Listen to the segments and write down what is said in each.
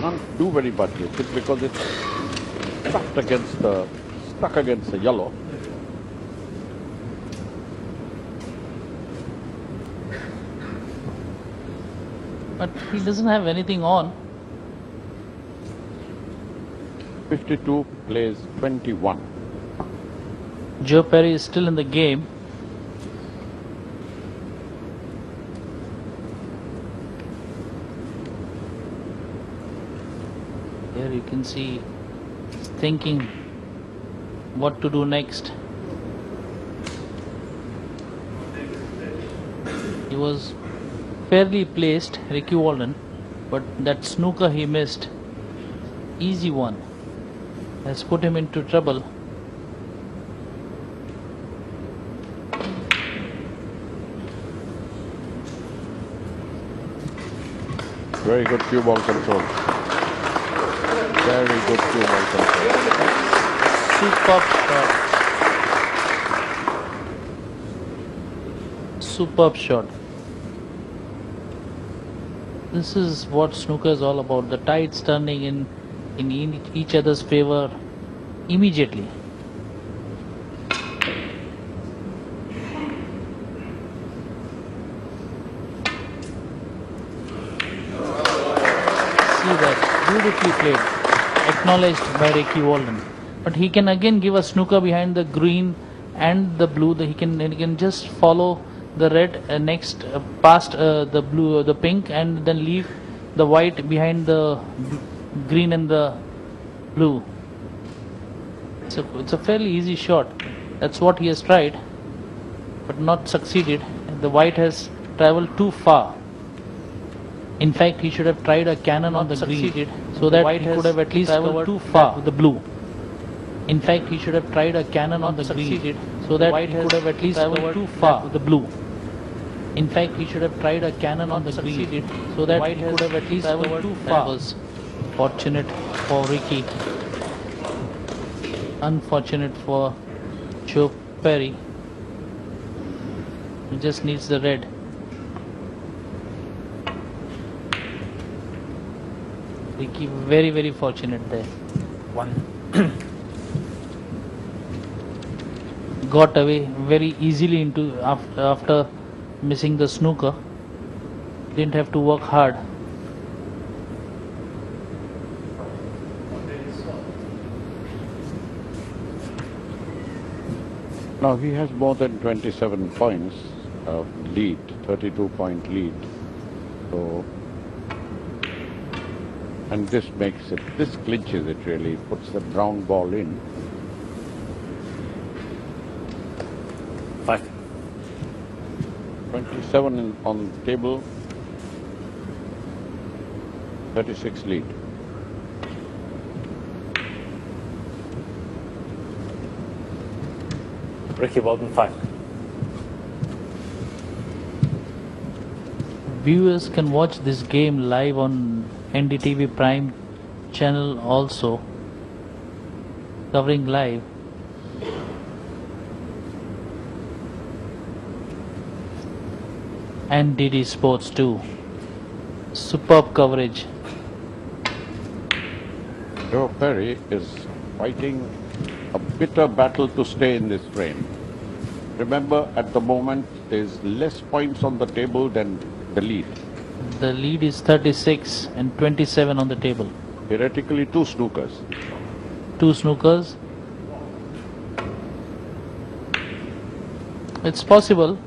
can't do very much with it because it's stuck against the yellow. But he doesn't have anything on. 52 plays 21. Joe Perry is still in the game. Here you can see he's thinking what to do next. He was fairly placed, Ricky Walden, but that snooker he missed, easy one, has put him into trouble. Very good cue ball control. Very good cue ball control. Superb shot. Superb shot. This is what snooker is all about. The tides turning in each other's favor immediately. See that, beautifully played, acknowledged by Ricky Walden. But he can again give a snooker behind the green and the blue. He can just follow the red next past the blue, the pink, and then leave the white behind the green and the blue. It's a fairly easy shot. That's what he has tried, but not succeeded. The white has traveled too far. In fact, he should have tried a cannon on the green, so that he could have at least covered too far with the blue. In fact, he should have tried a cannon on the green, so that he could have at least covered too far with the blue. In fact, he should have tried a cannon on the green, so that he could have at least covered too far. That was fortunate for Ricky, unfortunate for Joe Perry. He just needs the red. Ricky very, very fortunate there. One. Got away very easily into after missing the snooker. Didn't have to work hard. Now he has more than 27 points of lead, 32-point lead. So, and this clinches it really, puts the brown ball in. 5. 27 on the table, 36 lead. Ricky Walden 5. Viewers can watch this game live on NDTV Prime channel also, covering live. And DD Sports too. Superb coverage. Joe Perry is fighting a bitter battle to stay in this frame. Remember, at the moment, there's less points on the table than the lead. The lead is 36 and 27 on the table. Theoretically, 2 snookers. 2 snookers. It's possible.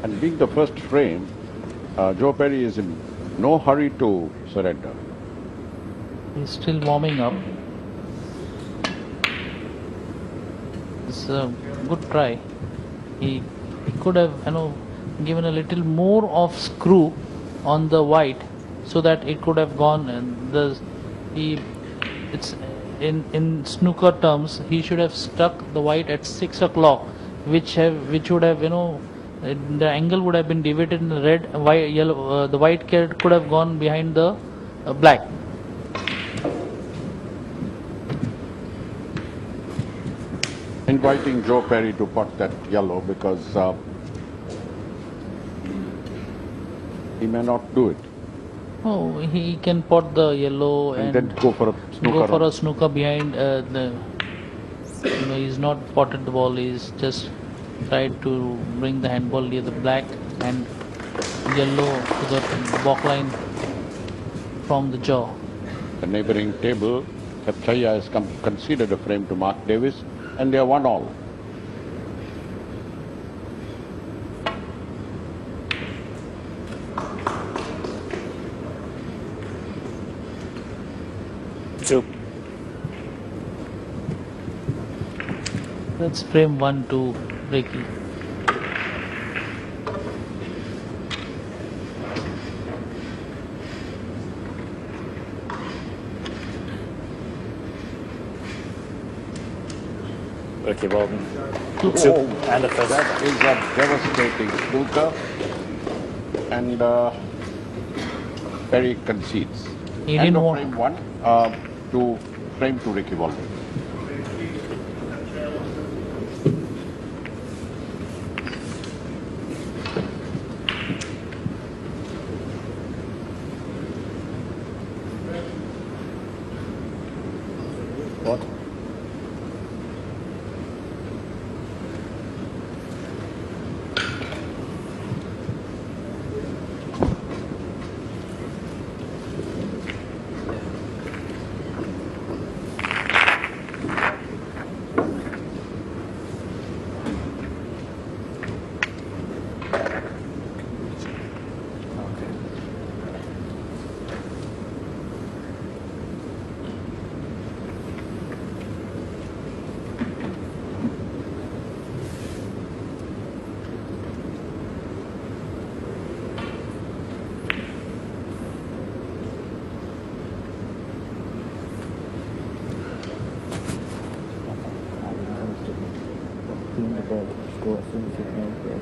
And being the first frame, Joe Perry is in no hurry to surrender. He's still warming up. It's a good try. He could have, given a little more of screw on the white, so that it could have gone. And it's in snooker terms, he should have stuck the white at 6 o'clock, which would have, the angle would have been deviated in the red, white, yellow. The white could have gone behind the black. Inviting Joe Perry to pot that yellow because He may not do it. Oh, he can pot the yellow And and then go for a snooker. go for round. a snooker behind the. He's not potted the ball. He's just tried to bring the handball near the black and yellow to the back line from the jaw. The neighboring table, Chaya has conceded a frame to Mark Davis, and they are 1-all. Two. That's frame 1 to Ricky. Ricky Walden. Two. Two. And the first. That is a devastating snooker, and Perry concedes. He End didn't of want. frame 1 to frame 2 Ricky Walden. What? Being the ball score as soon as you know the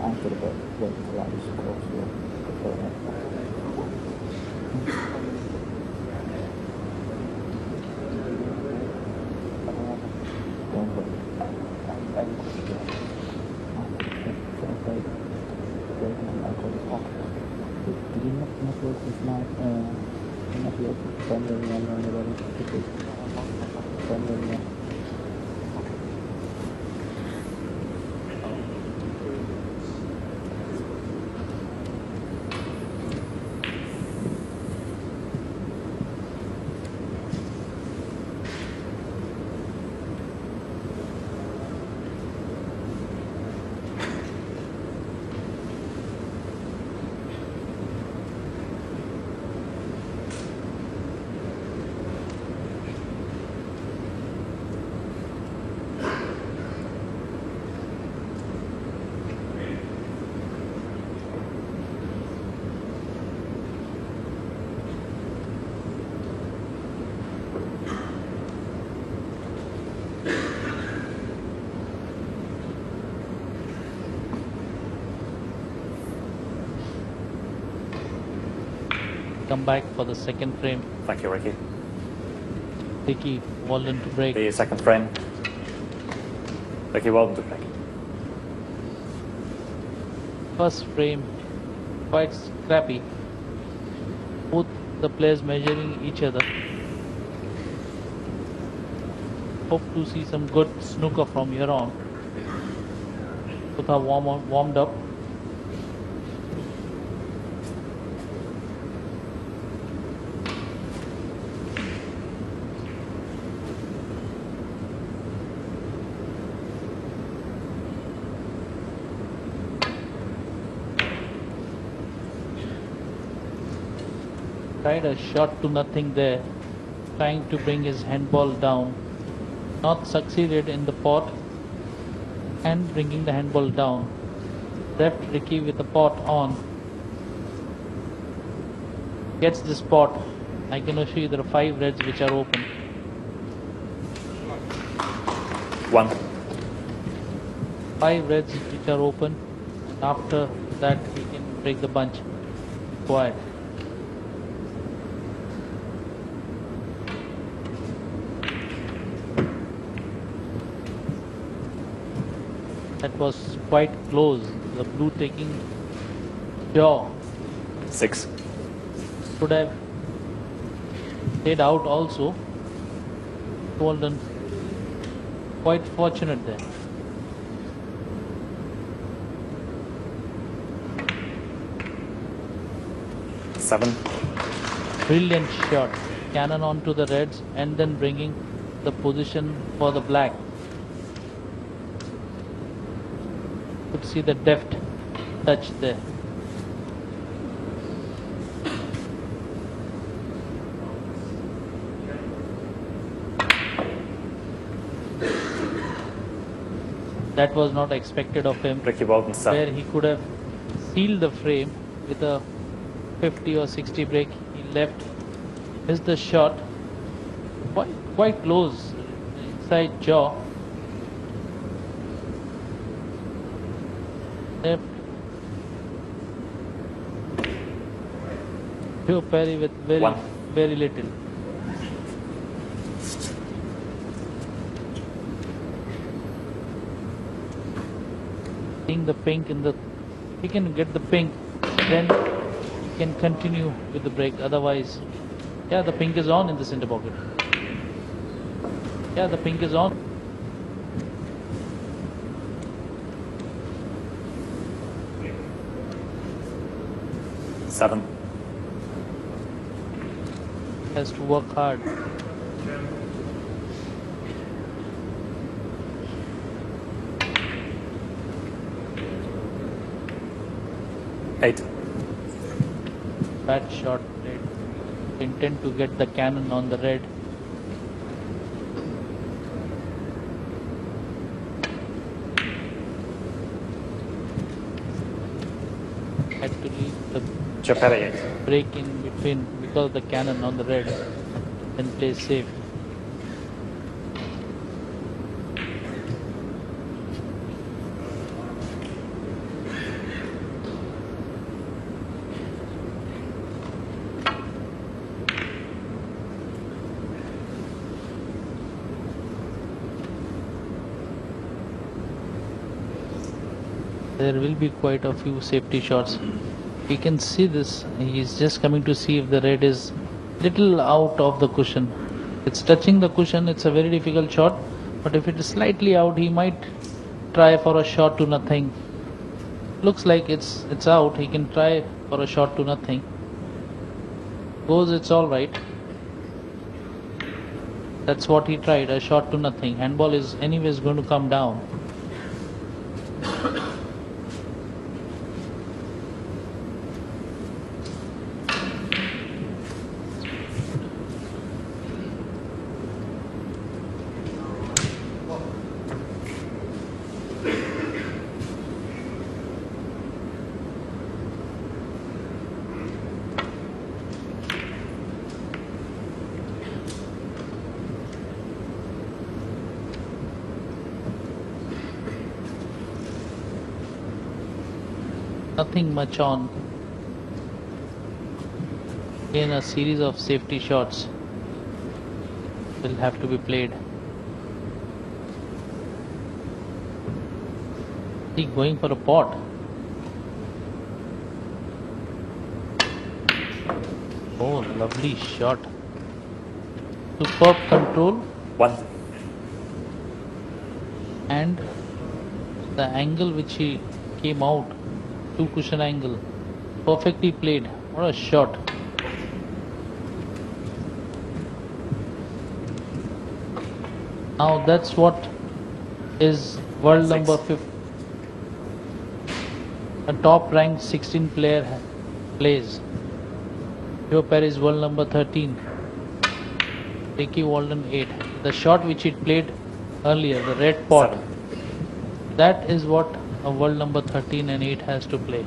after the ball, wait until I score before that. Don't worry. I will go to did you not work with my not work with family and family? Come back for the second frame. Thank you, Ricky. Ricky Walden to break. The second frame. Ricky Walden to break. First frame quite scrappy. Both the players measuring each other. Hope to see some good snooker from here on. Both are warmed up. Tried a shot to nothing there, trying to bring his handball down. Not succeeded in the pot and bringing the handball down. Left Ricky with the pot on. Gets this pot. I can assure you there are 5 reds which are open. One. 5 reds which are open. After that he can break the bunch. Quiet. That was quite close. The blue taking jaw. 6. Could have stayed out also. Walden quite fortunate there. Seven. Brilliant shot. Cannon onto the reds and then bringing the position for the black. Could see the deft touch there. That was not expected of him, Ricky Walden, 7. where he could have sealed the frame with a 50 or 60 break. He left, missed the shot, quite close, inside jaw. Left. Joe Perry with One. very little. Seeing the pink in the, he can get the pink, then he can continue with the break. Otherwise, yeah, the pink is on in the center pocket. Yeah, the pink is on. Seven. Has to work hard. Eight. Bad shot played. Intent to get the cannon on the red. Had to leave the Joe Perry, 8. break in between because of the cannon on the red and play safe. There will be quite a few safety shots. We can see this. He is just coming to see if the red is little out of the cushion. It's touching the cushion. It's a very difficult shot. But if it is slightly out, he might try for a shot to nothing. Looks like it's out. He can try for a shot to nothing. Goes, it's all right. That's what he tried. A shot to nothing. Handball is anyways going to come down. Nothing much on. Again, a series of safety shots will have to be played. He going for a pot. Oh, lovely shot. Superb control. 1. And the angle which he came out, two cushion angle, perfectly played. What a shot. Now that's what is world 6. number 5. A top ranked 16 player plays. Joe Perry is world number 13. Ricky Walden 8. The shot which he played earlier, the red pot, 7. that is what a world number 13 and 8 has to play.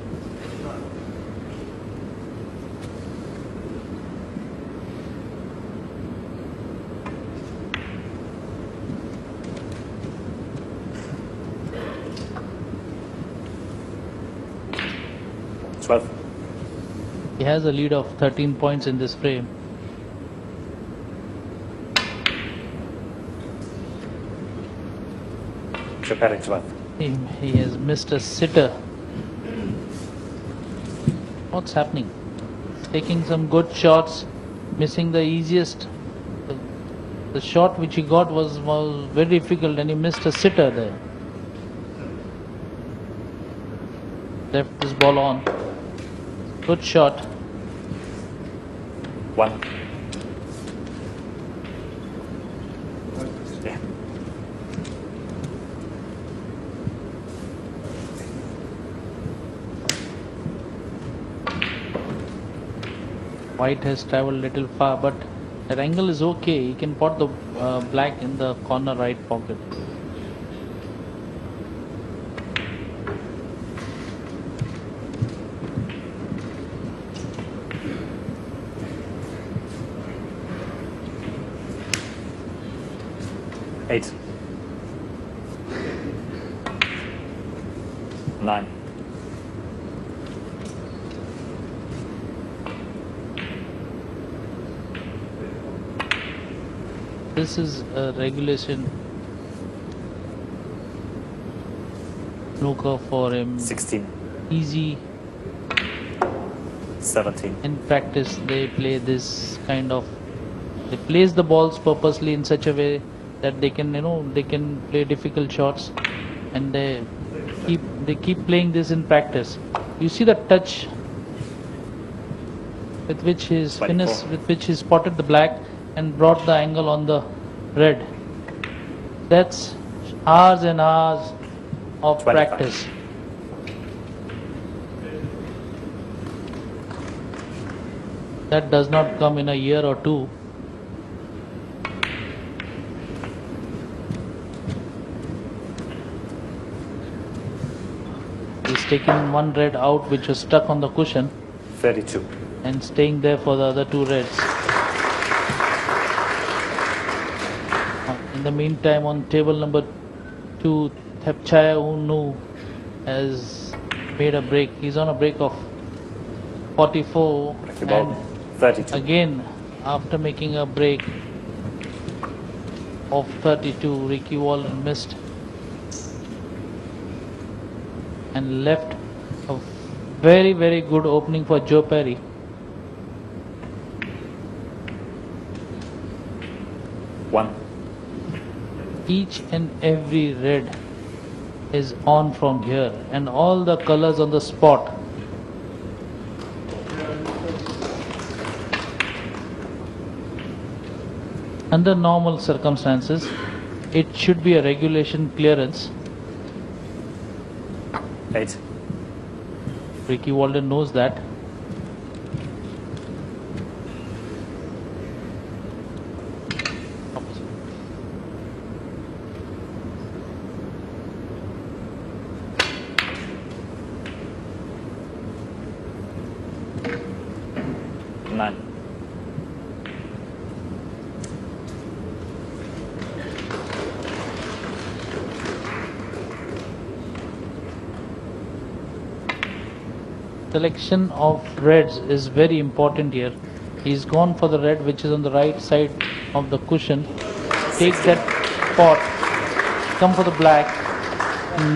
He has a lead of 13 points in this frame. Joe Perry, 12. He has missed a sitter. What's happening? Taking some good shots, missing the easiest. The shot which he got was very difficult, and he missed a sitter there. Left this ball on. Good shot. 1. Yeah. White has traveled little far, but that angle is okay. He can pot the black in the corner right pocket. Eight. 9. This is a regulation snooker for him. 16. Easy. 17. In practice, they play this kind of. They place the balls purposely in such a way that they can, they can play difficult shots, and they keep playing this in practice. You see the touch with which his 24. finesse, with which he spotted the black and brought the angle on the red. That's hours and hours of 25. practice. That does not come in a year or two. He's taken one red out which was stuck on the cushion 32. and staying there for the other two reds. In the meantime, on table number 2, Thepchaya Unu has made a break. He's on a break of 44, Ricky Walden, and 32. again after making a break of 32, Ricky Walden missed and left a very good opening for Joe Perry. One. Each and every red is on from here, and all the colors on the spot. Under normal circumstances, it should be a regulation clearance. 8. Ricky Walden knows that. Nine. Selection of reds is very important here. He's gone for the red which is on the right side of the cushion. Take that pot, come for the black.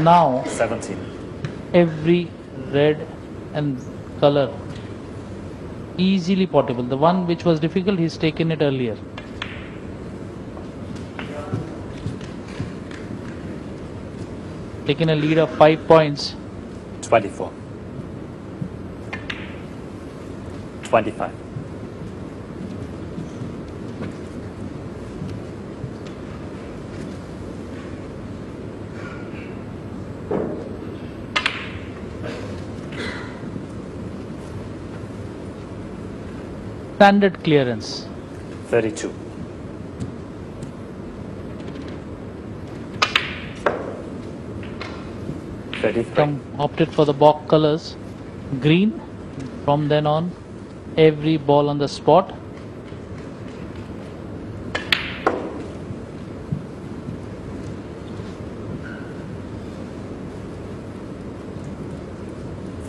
Now 17. every red and color easily potable. The one which was difficult, he's taken it earlier. Taken a lead of 5 points. 24. 25. Standard clearance. 32. 33. Opted for the box colors, green. From then on, every ball on the spot.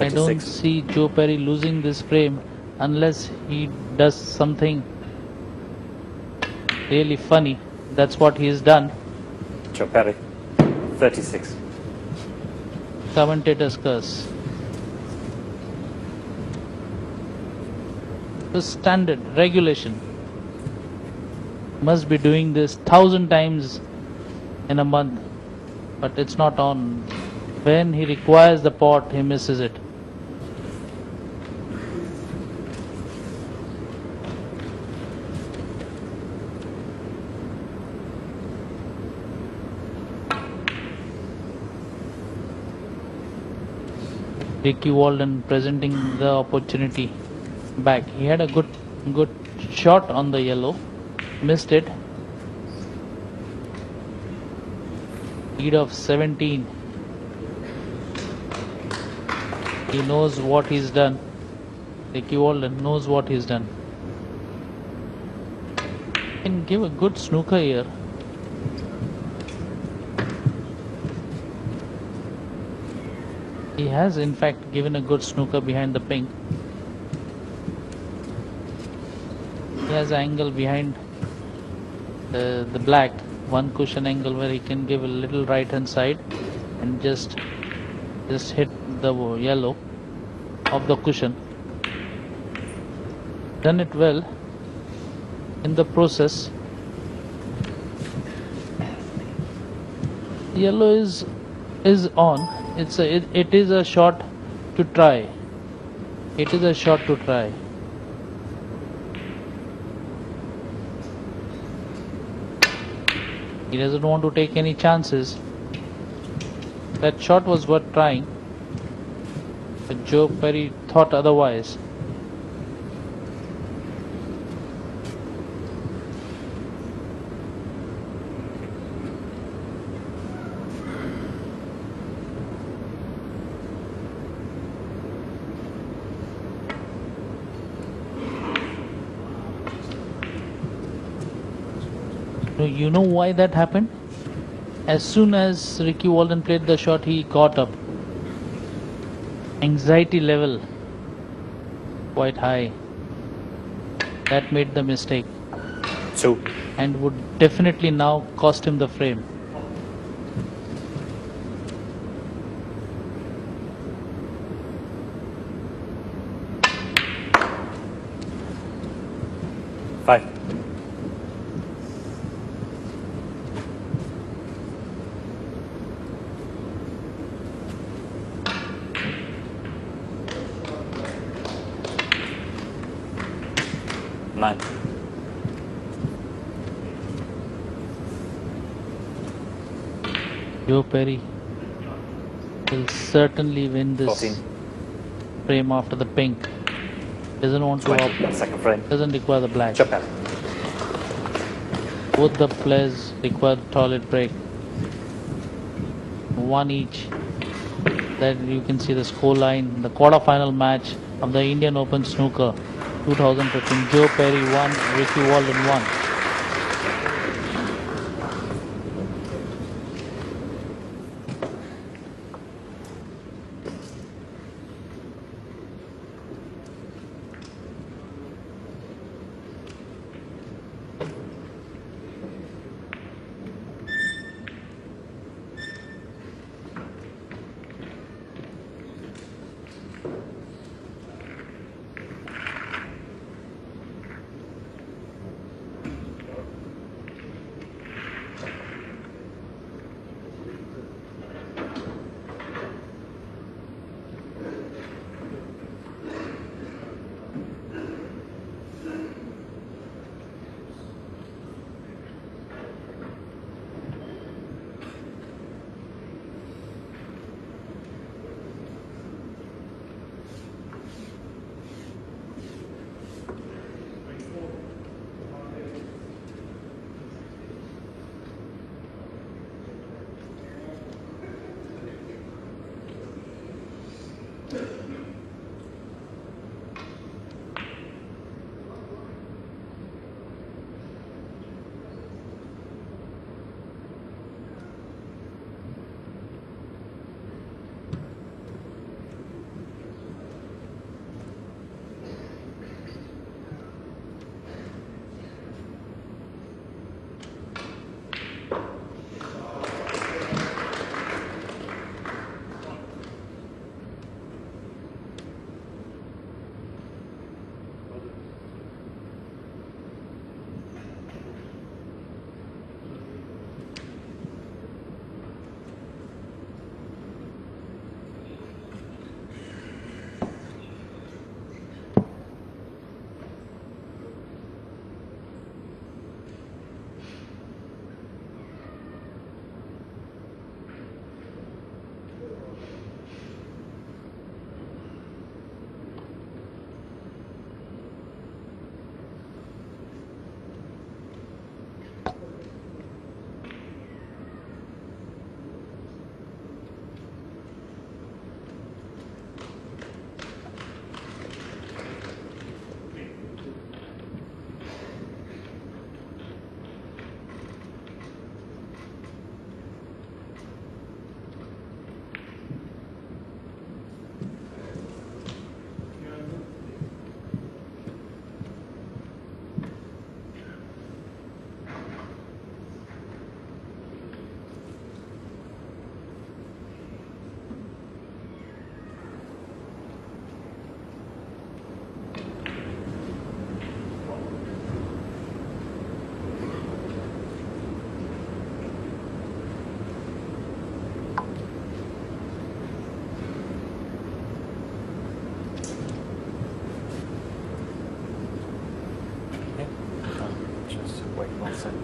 I don't 36. see Joe Perry losing this frame unless he does something really funny. That's what he has done. Joe Perry. 36. Commentator's curse. The standard regulation. Must be doing this 1,000 times in a month, but it's not on. When he requires the pot, he misses it. Ricky Walden presenting the opportunity back. He had a good shot on the yellow, missed it. Lead of 17. He knows what he's done. Ricky Walden knows what he's done. Can give a good snooker here. He has in fact given a good snooker behind the pink. He has an angle behind the black, one cushion angle where he can give a little right hand side and just hit the yellow of the cushion. Done it well in the process. Yellow is on. It is a shot to try. It is a shot to try. He doesn't want to take any chances. That shot was worth trying, but Joe Perry thought otherwise. You know why that happened? As soon as Ricky Walden played the shot, he got up. Anxiety level quite high. That made the mistake. Two. And would definitely now cost him the frame. Five. Nine. Joe Perry will certainly win this 14. frame after the pink. Doesn't want to 20. opt. Second frame. Doesn't require the black. Chop out. Both the players require the toilet break. One each. That you can see the score line. The quarter-final match of the Indian Open Snooker 2015. Joe Perry won. Ricky Walden won.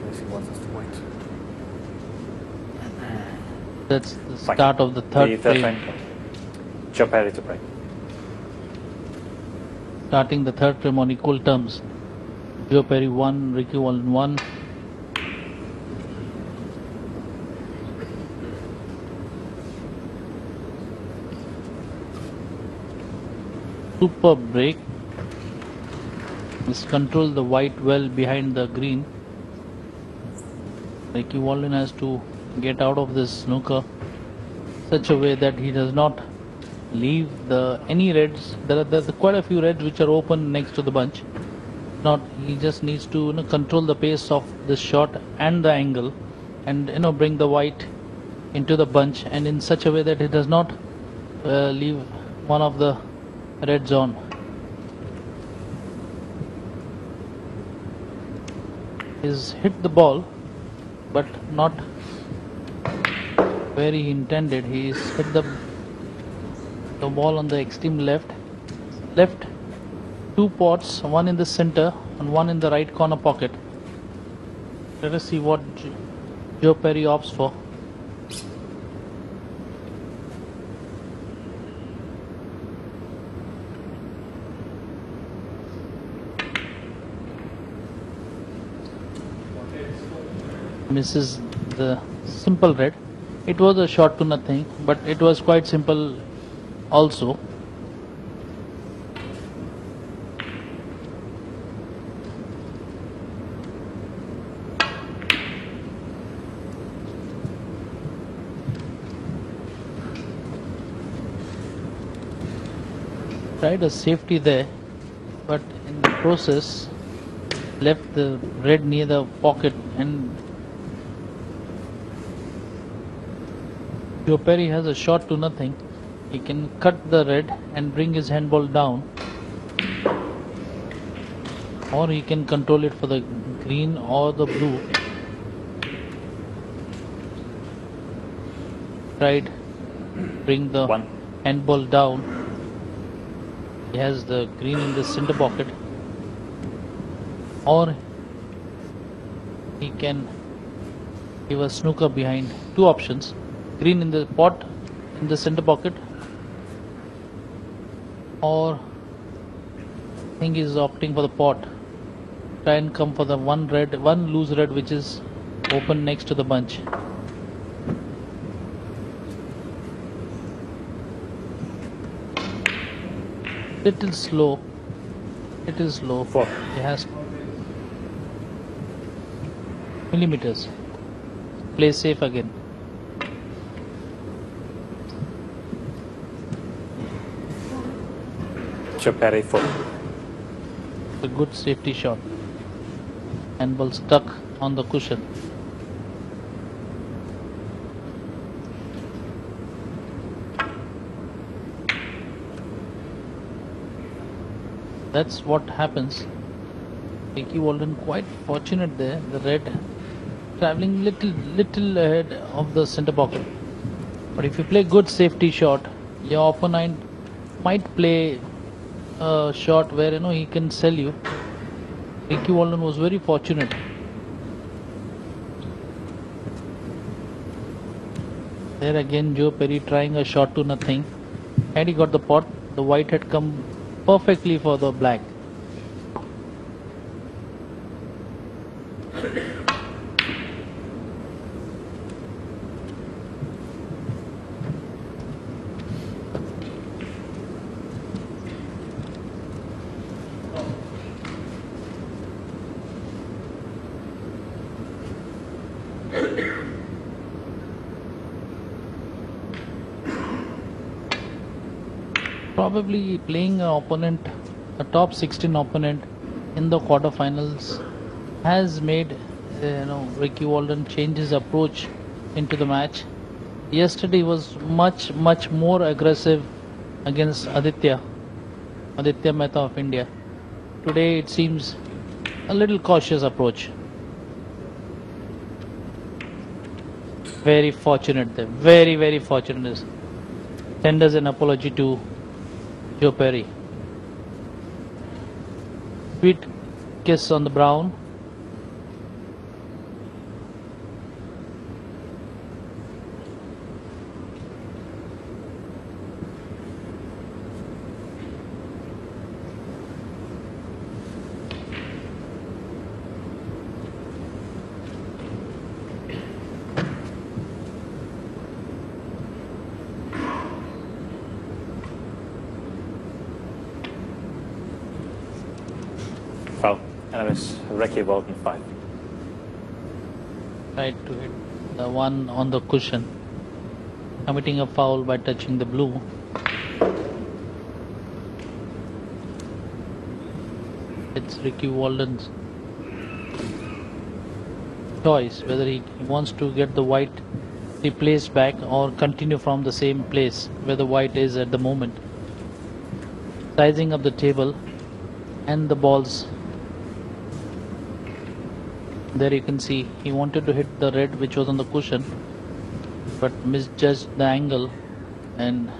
Basically wants us to wait. That's the Fine. start of the third frame. Joe Perry to break. Starting the third frame on equal terms. Joe Perry 1, Ricky Walden 1. Super break. This controls the white well behind the green. Ricky Walden has to get out of this snooker such a way that he does not leave any reds. There are quite a few reds which are open next to the bunch. Not he just needs to control the pace of this shot and the angle, and bring the white into the bunch, and in such a way that he does not leave one of the reds on. He's hit the ball, but not where he intended. He's hit the ball on the extreme left. Left two pots, one in the center and one in the right corner pocket. Let us see what Joe Perry opts for. Misses the simple red. It was a shot to nothing, but it was quite simple also. Tried a safety there, but in the process left the red near the pocket, and Joe Perry has a shot to nothing. He can cut the red and bring his handball down, or he can control it for the green or the blue. Tried bring the handball down. He has the green in the center pocket, or he can give a snooker behind. Two options: green in the pot in the center pocket, or I think he's opting for the pot. Try and come for the one loose red which is open next to the bunch. Little slow. It is slow. He has millimeters. Play safe again. Joe Perry 4. A good safety shot. Handball stuck on the cushion. That's what happens. Ricky Walden quite fortunate there. The red traveling little ahead of the center pocket. But if you play good safety shot, your opponent might play a shot where he can sell you. Ricky Walden was very fortunate. There again Joe Perry trying a shot to nothing. Had he got the pot, the white had come perfectly for the black. Probably playing a top 16 opponent in the quarterfinals has made Ricky Walden change his approach into the match. Yesterday was much more aggressive against Aditya Mehta of India. Today it seems a little cautious approach. Very fortunate there. Very fortunate. Tenders an apology to Joe Perry. Sweet kiss on the brown. And it was Ricky Walden 5. Tried to hit the one on the cushion, committing a foul by touching the blue. It's Ricky Walden's choice whether he wants to get the white replaced back or continue from the same place where the white is at the moment. Sizing up the table and the balls. There you can see he wanted to hit the red which was on the cushion but misjudged the angle and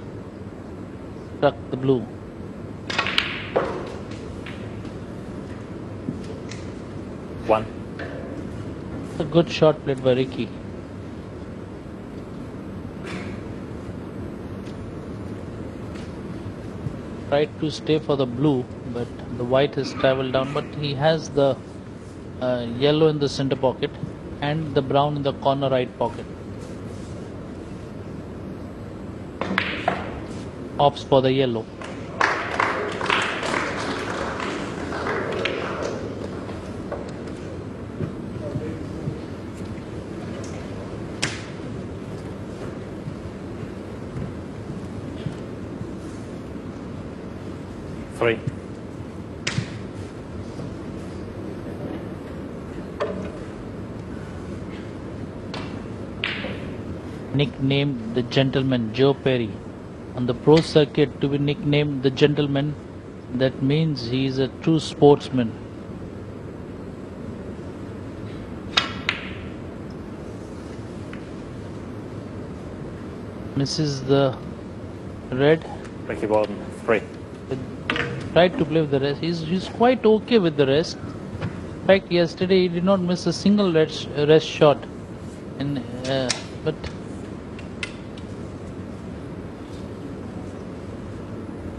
struck the blue. One. A good shot played by Ricky. Tried to stay for the blue but the white has traveled down, but he has the yellow in the center pocket and the brown in the corner right pocket. Opts for the yellow. Three. Nicknamed the gentleman Joe Perry. On the pro circuit, to be nicknamed the gentleman, that means he is a true sportsman. Misses the red. Ricky Walden 3. Tried to play with the rest. He's quite okay with the rest. In fact, yesterday he did not miss a single rest shot. And but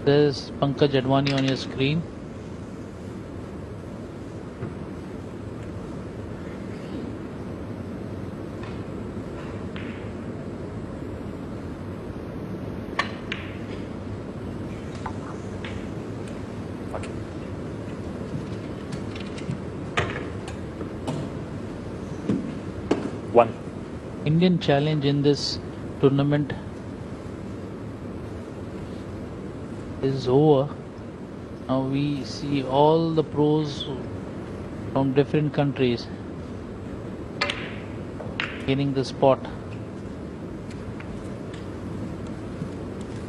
there's Pankaj Advani on your screen. Okay. One. Indian challenge in this tournament is over. Now we see all the pros from different countries gaining the spot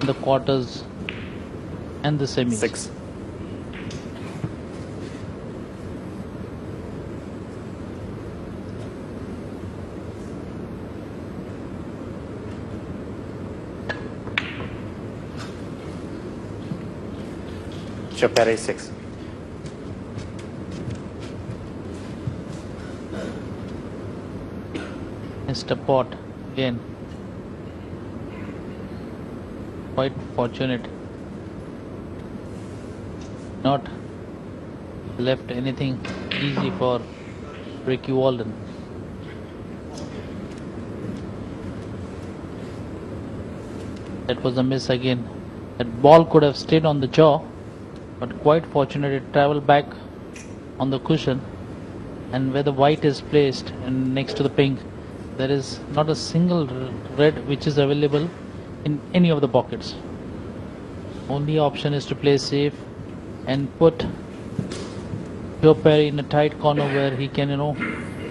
in the quarters and the semis. 6. Chapere 6. Mr. Pot again. Quite fortunate. Not left anything easy for Ricky Walden. That was a miss again. That ball could have stayed on the jaw, but quite fortunate it traveled back on the cushion, and where the white is placed and next to the pink, there is not a single red which is available in any of the pockets. Only option is to play safe and put Joe Perry in a tight corner where he can,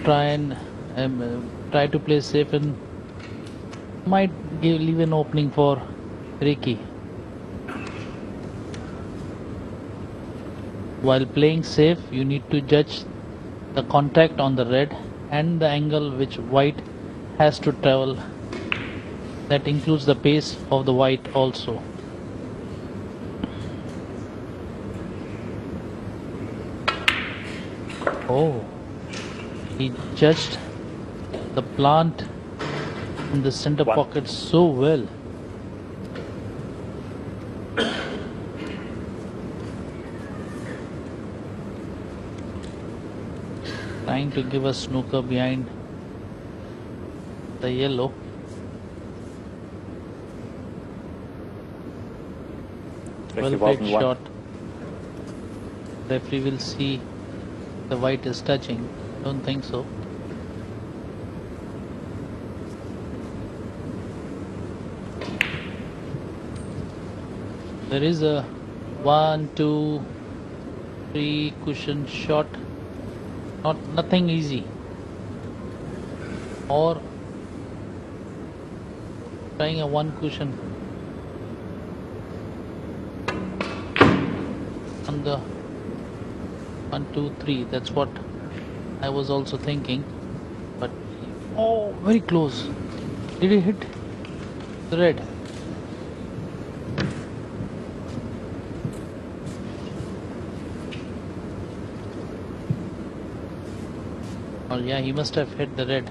try to play safe and might leave an opening for Ricky. While playing safe, you need to judge the contact on the red and the angle which white has to travel. That includes the pace of the white also. Oh, he judged the plant in the center pocket so well. Trying to give a snooker behind the yellow. Well played shot. Referee will see the white is touching. Don't think so. There is a 1, 2, 3 cushion shot. Nothing easy. Or trying a 1 cushion on the 1, 2, 3. That's what I was also thinking. But oh, very close. Did he hit the red? Oh yeah, he must have hit the red.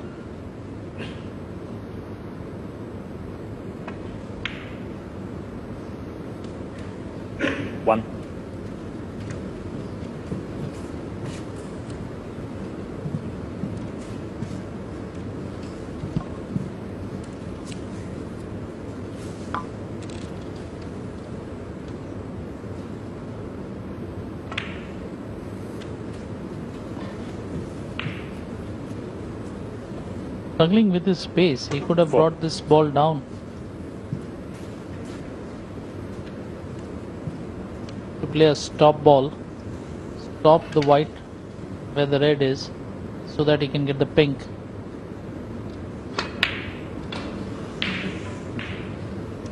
One. Struggling with his pace, he could have brought this ball down. To play a stop ball, stop the white where the red is, so that he can get the pink.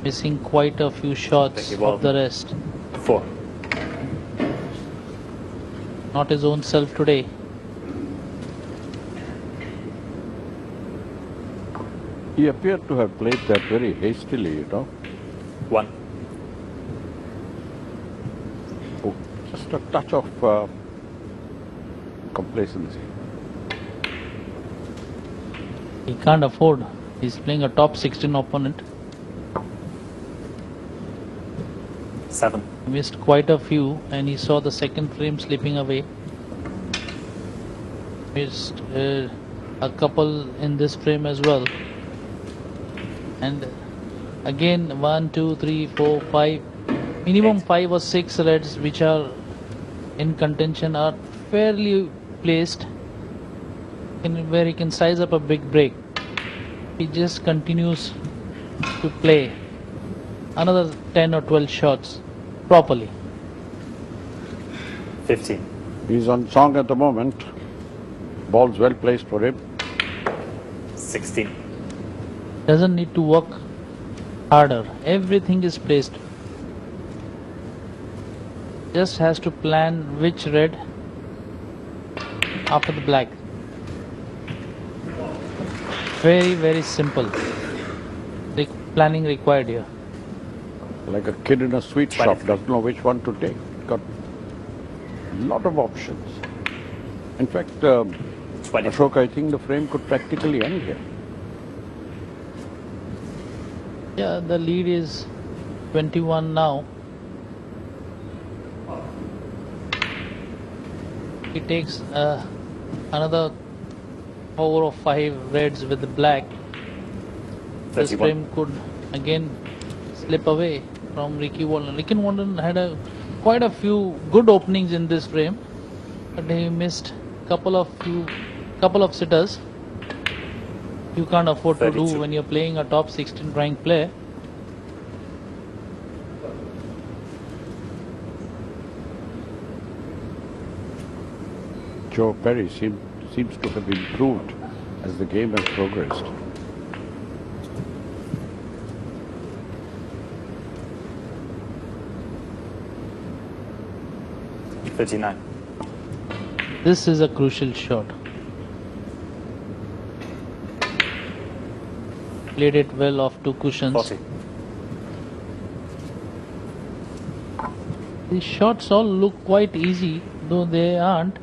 Missing quite a few shots of the rest. 4. Not his own self today. He appeared to have played that very hastily, you know. 1. Oh, just a touch of complacency. He can't afford. He's playing a top 16 opponent. 7. He missed quite a few and he saw the second frame slipping away. Missed a couple in this frame as well. And again 1, 2, 3, 4, 5. Minimum 5 or 6 reds which are in contention are fairly placed where he can size up a big break. He just continues to play another 10 or 12 shots properly. 15. He's on song at the moment. Ball's well placed for him. 16. Doesn't need to work harder. Everything is placed. Just has to plan which red after the black. Very, very simple. Planning required here. Like a kid in a sweet shop, 23. doesn't know which one to take. Got a lot of options. In fact, 20. Ashok, I think the frame could practically end here. Yeah, the lead is 21 now. He takes another 4 or 5 reds with the black. This 31. frame could again slip away from Ricky Walden. Ricky Walden had quite a few good openings in this frame, but he missed couple of sitters. You can't afford 32. to do when you're playing a top 16 ranked player. Joe Perry seems to have improved as the game has progressed. $39. This is a crucial shot. Played it well off 2 cushions. 40. These shots all look quite easy, though they aren't.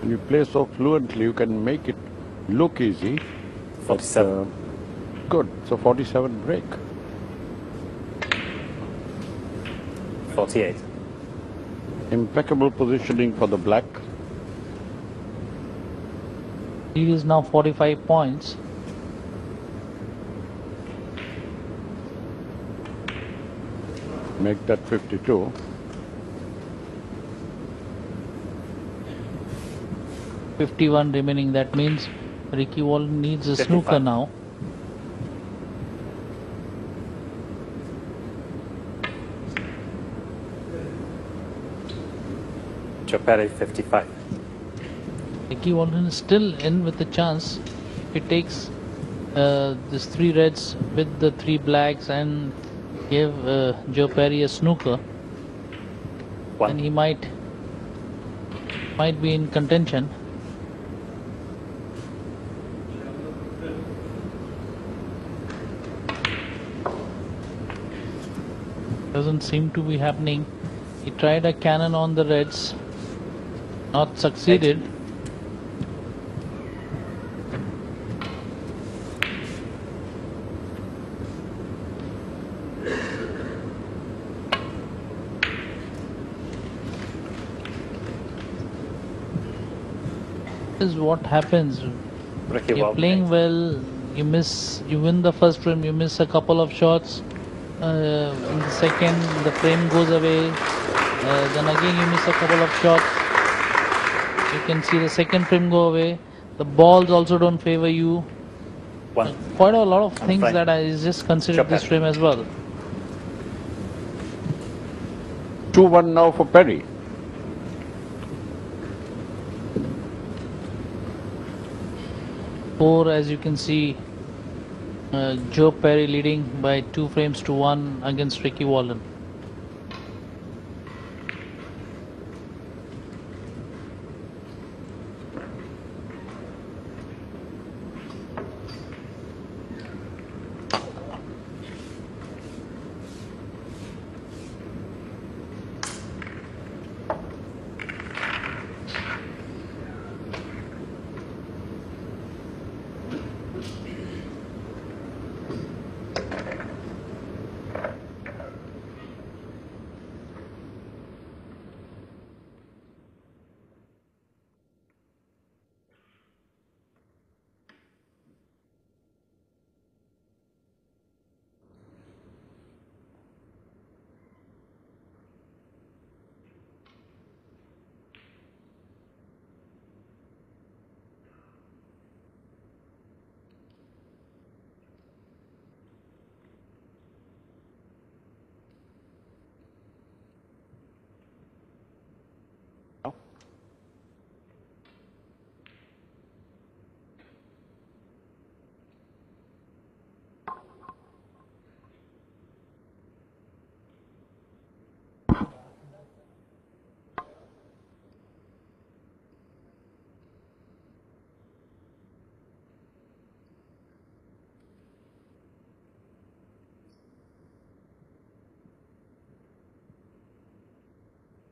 When you play so fluently, you can make it look easy. 47. Good. So 47 break. 48. Impeccable positioning for the black. Lead is now 45 points. Make that 52. $51 remaining. That means Ricky Walden needs a 55. snooker now. Joe Perry, 55. Ricky Walden is still in with the chance. He takes these 3 reds with the 3 blacks and give Joe Perry a snooker. One. And he might be in contention. Doesn't seem to be happening. He tried a cannon on the reds, not succeeded. This is what happens. Ricky You're Walden, playing 8. well, you win the first frame, you miss a couple of shots. In the second, the frame goes away. Then again, you miss a couple of shots. You can see the second frame go away. The balls also don't favor you. One. Quite a lot of things fine. that I just considered Sure, this Pat. frame as well. 2-1 now for Perry. Four, as you can see, Joe Perry leading by 2 frames to 1 against Ricky Walden.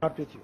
Not with you.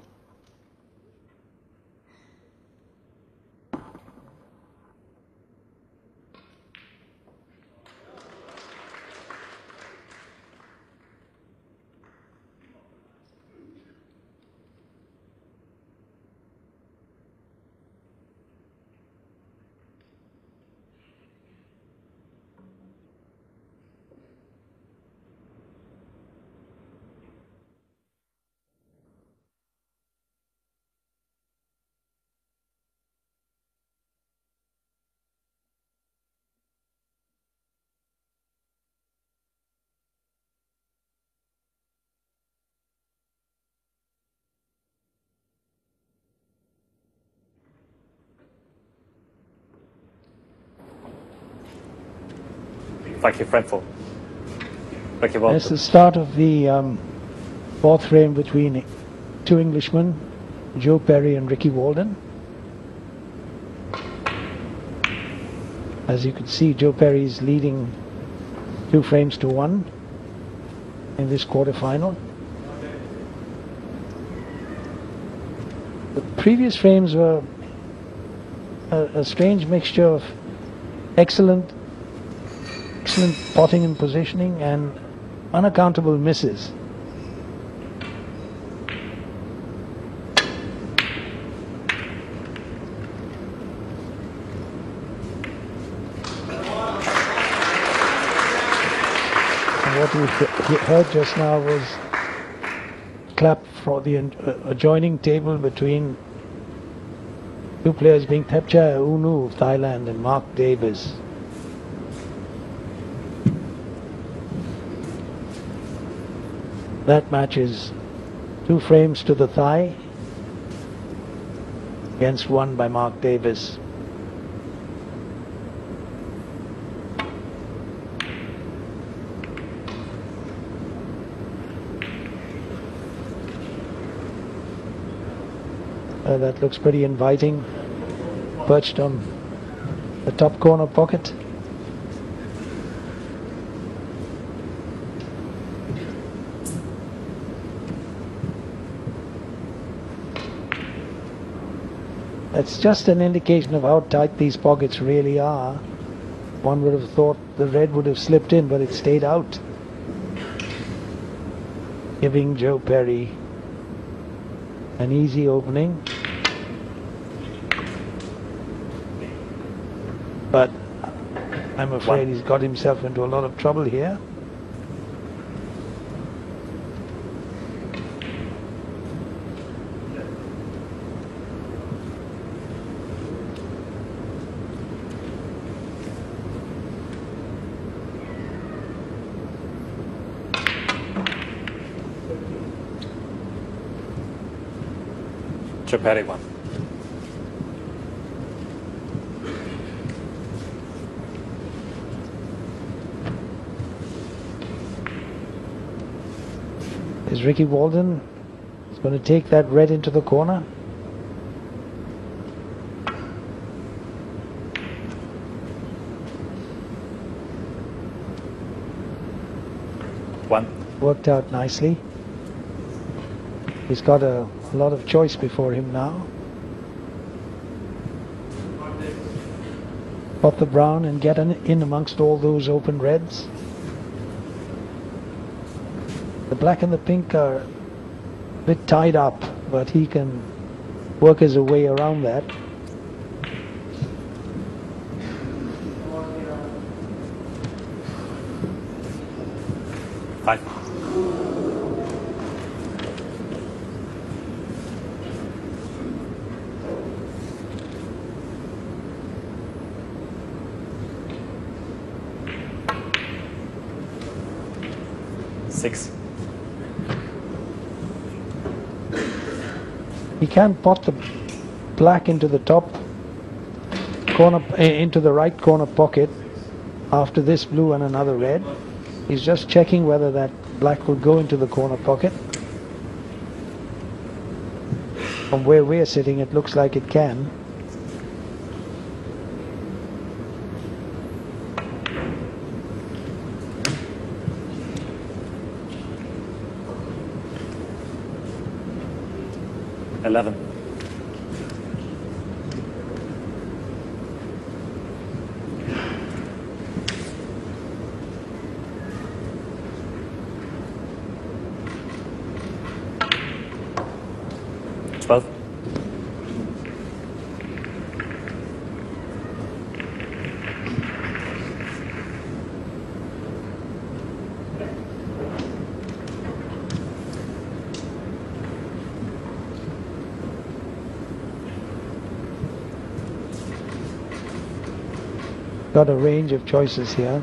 Thank you, Fredful. Ricky Walden. It's the start of the fourth frame between 2 Englishmen, Joe Perry and Ricky Walden. As you can see, Joe Perry is leading 2 frames to 1 in this quarterfinal. The previous frames were a strange mixture of excellent potting and positioning and unaccountable misses. And what we heard just now was clap for the adjoining table between two players being Thepchai Unu of Thailand and Mark Davis. That match is 2 frames to the thigh against 1 by Mark Davis. That looks pretty inviting, perched on the top corner pocket. That's just an indication of how tight these pockets really are. One would have thought the red would have slipped in, but it stayed out, giving Joe Perry an easy opening. But I'm afraid he's got himself into a lot of trouble here. Joe Perry 1. Is Ricky Walden going to take that red into the corner? One. Worked out nicely. He's got a lot of choice before him now. Pot the brown and get in amongst all those open reds. The black and the pink are a bit tied up, but he can work his way around that. Five. Six. He can pot the black into the top corner, into the right corner pocket after this blue and another red. He's just checking whether that black will go into the corner pocket. From where we're sitting, it looks like it can. Eleven. Twelve. Got a range of choices here.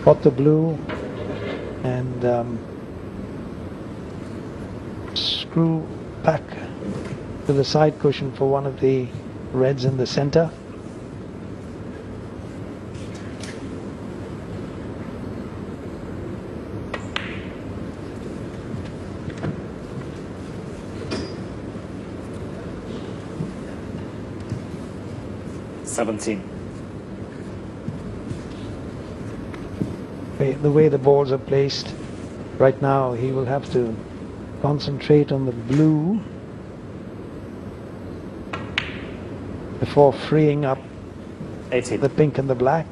Pot the blue and screw back to the side cushion for one of the reds in the center. $17. The way the balls are placed right now, he will have to concentrate on the blue before freeing up 18. the pink and the black.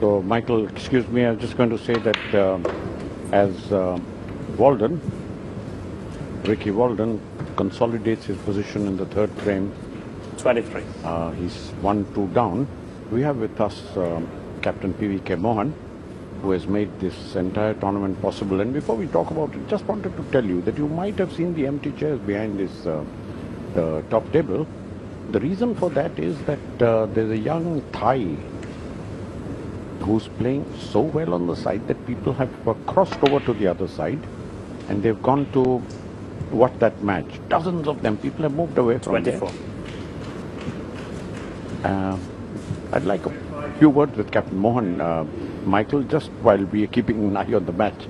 So, Michael, excuse me, I was just going to say that as Walden Ricky Walden consolidates his position in the third frame. 23. He's 1-2 down. We have with us Captain PVK Mohan, who has made this entire tournament possible. And before we talk about it, just wanted to tell you that you might have seen the empty chairs behind this top table. The reason for that is that there's a young Thai who's playing so well on the side that people have crossed over to the other side and they've gone to watch that match. Dozens of them. People have moved away from 24. there. I'd like a few words with Captain Mohan, Michael, just while we are keeping an eye on the match.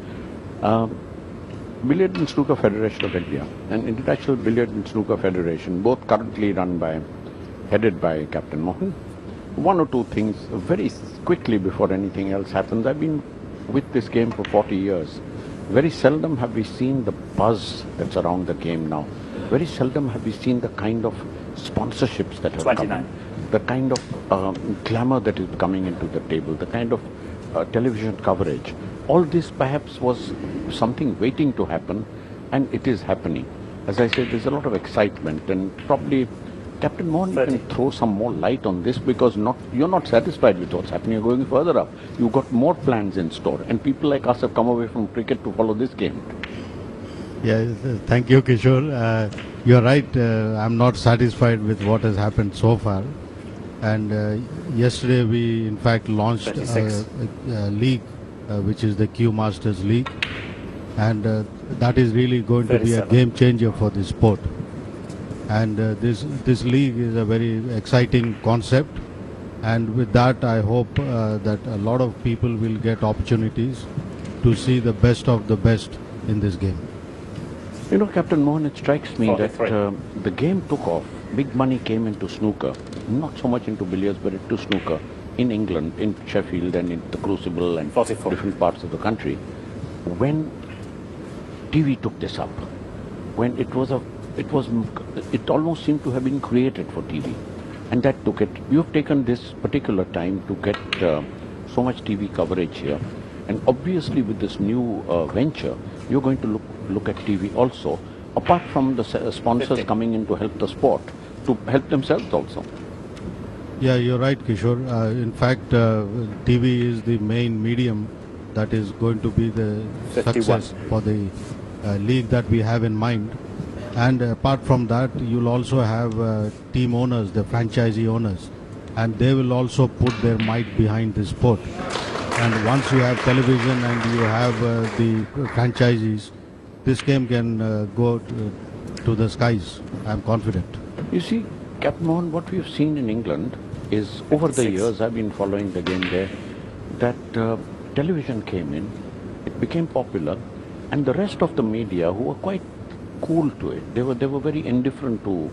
Billiard and Snooker Federation of India and International Billiard and Snooker Federation, both currently headed by Captain Mohan. One or two things very quickly before anything else happens. I've been with this game for 40 years. Very seldom have we seen the buzz that's around the game now. Very seldom have we seen the kind of sponsorships that have 29. come in, the kind of glamour that is coming into the table, the kind of television coverage. All this perhaps was something waiting to happen, and it is happening. As I said, there's a lot of excitement, and probably Captain Mohan, you can throw some more light on this, because you're not satisfied with what's happening. You're going further up. You've got more plans in store, and people like us have come away from cricket to follow this game. Yeah, thank you, Kishore. You're right. I'm not satisfied with what has happened so far. And yesterday we, in fact, launched a league, which is the Q Masters League, and that is really going to be a game changer for the sport. And this league is a very exciting concept, and with that I hope that a lot of people will get opportunities to see the best of the best in this game. You know, Captain Mohan, it strikes me 43. that the game took off. Big money came into snooker, not so much into billiards, but into snooker in England, in Sheffield and in the Crucible and 44. different parts of the country. When TV took this up, when it almost seemed to have been created for TV, and that took it. You've taken this particular time to get so much TV coverage here, and obviously with this new venture, you're going to look at TV also, apart from the sponsors 50. coming in to help the sport, to help themselves also. Yeah, you're right, Kishore. In fact, TV is the main medium that is going to be the 51. success for the league that we have in mind. And apart from that, you'll also have team owners, the franchisee owners, and they will also put their might behind the sport. And once you have television and you have the franchisees, this game can go to the skies. I'm confident. You see, Captain Mohan, what we've seen in England is, over the years, I've been following the game there, that television came in, it became popular, and the rest of the media, who were quite cool to it, they were very indifferent to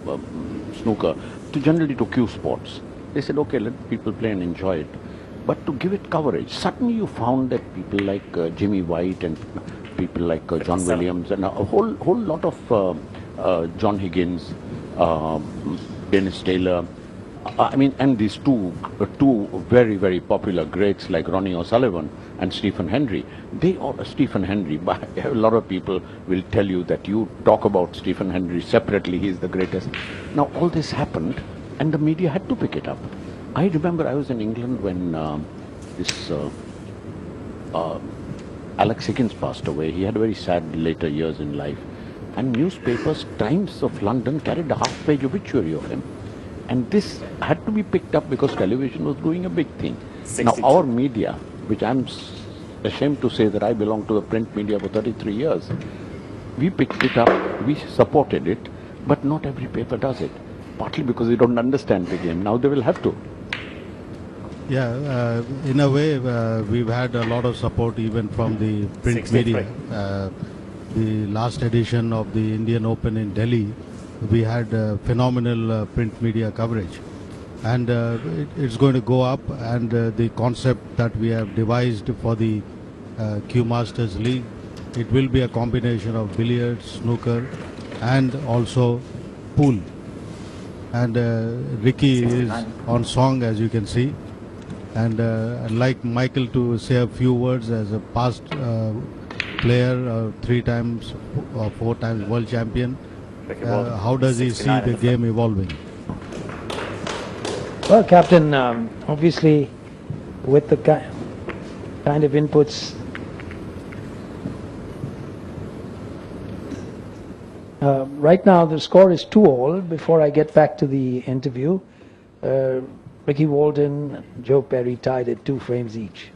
snooker, generally to Q sports. They said, okay, let people play and enjoy it. But to give it coverage, suddenly you found that people like Jimmy White and people like John Williams and a whole lot of John Higgins, Dennis Taylor, and these two very, very popular greats like Ronnie O'Sullivan and Stephen Hendry. Stephen Hendry, a lot of people will tell you that you talk about Stephen Hendry separately, he's the greatest. Now all this happened and the media had to pick it up. I remember I was in England when Alex Higgins passed away. He had very sad later years in life. And newspapers, Times of London, carried a half-page obituary of him. And this had to be picked up because television was doing a big thing. 62. Now our media, which I'm ashamed to say that I belong to the print media for 33 years, we picked it up, we supported it, but not every paper does it. Partly because they don't understand the game. Now they will have to. Yeah, in a way, we've had a lot of support even from the print 63. media. The last edition of the Indian Open in Delhi, we had phenomenal print media coverage. And it's going to go up, and the concept that we have devised for the Q Masters League, it will be a combination of billiards, snooker, and also pool. And Ricky is on song, as you can see. And I'd like Michael to say a few words as a past player, 3 times or 4 times world champion. Walden, How does he see 69 the in the front. game evolving? Well, Captain, obviously, with the kind of inputs right now, the score is 2-all. Before I get back to the interview, Ricky Walden and Joe Perry tied at 2 frames each.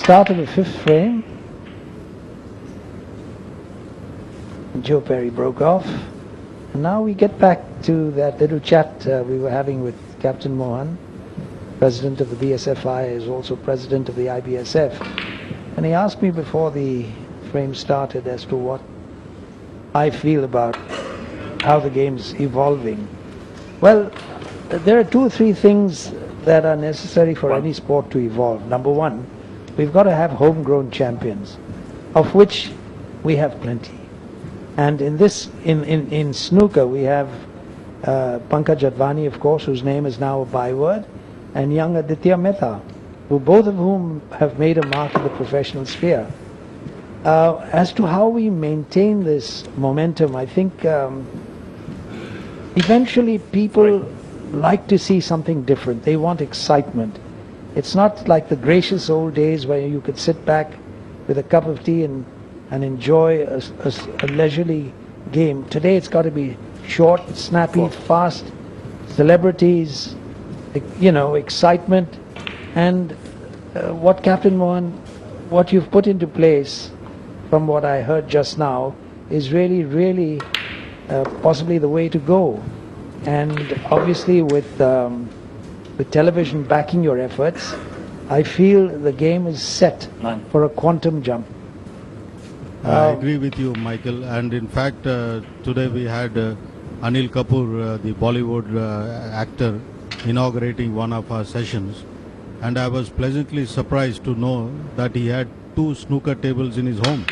Start of the 5th frame. Joe Perry broke off. And now we get back to that little chat we were having with Captain Mohan, president of the BSFI, is also president of the IBSF. And he asked me before the frame started as to what I feel about how the game's evolving. Well, there are 2 or 3 things that are necessary for any sport to evolve. Number one, we've got to have homegrown champions, of which we have plenty. And in this, in snooker, we have Pankaj Advani, of course, whose name is now a byword, and young Aditya Mehta, who both of whom have made a mark in the professional sphere. As to how we maintain this momentum, I think eventually people like to see something different. They want excitement. It's not like the gracious old days where you could sit back with a cup of tea and enjoy a leisurely game. Today it's got to be short, snappy, fast, celebrities, you know, excitement. And what Captain Mohan, what you've put into place, from what I heard just now, is really possibly the way to go. And obviously with television backing your efforts, I feel the game is set for a quantum jump. I agree with you, Michael. And in fact, today we had Anil Kapoor, the Bollywood actor, inaugurating one of our sessions. And I was pleasantly surprised to know that he had 2 snooker tables in his home.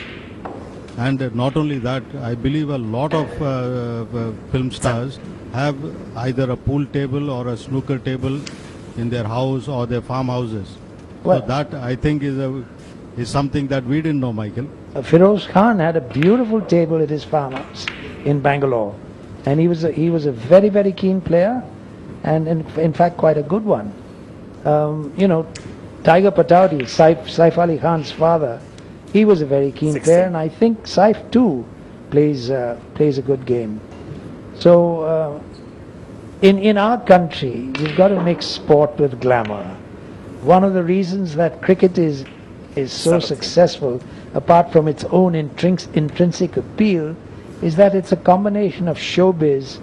And not only that, I believe a lot of film stars have either a pool table or a snooker table in their house or their farmhouses. Well, so that, I think, is something that we didn't know, Michael. Feroz Khan had a beautiful table at his farmhouse in Bangalore, and he was a very keen player, and in fact quite a good one. You know, Tiger Patauti, Saif Ali Khan's father, he was a very keen 16. player, and I think Saif too plays a good game. So in our country, you've got to mix sport with glamour. One of the reasons that cricket is so successful, apart from its own intrinsic appeal, is that it's a combination of showbiz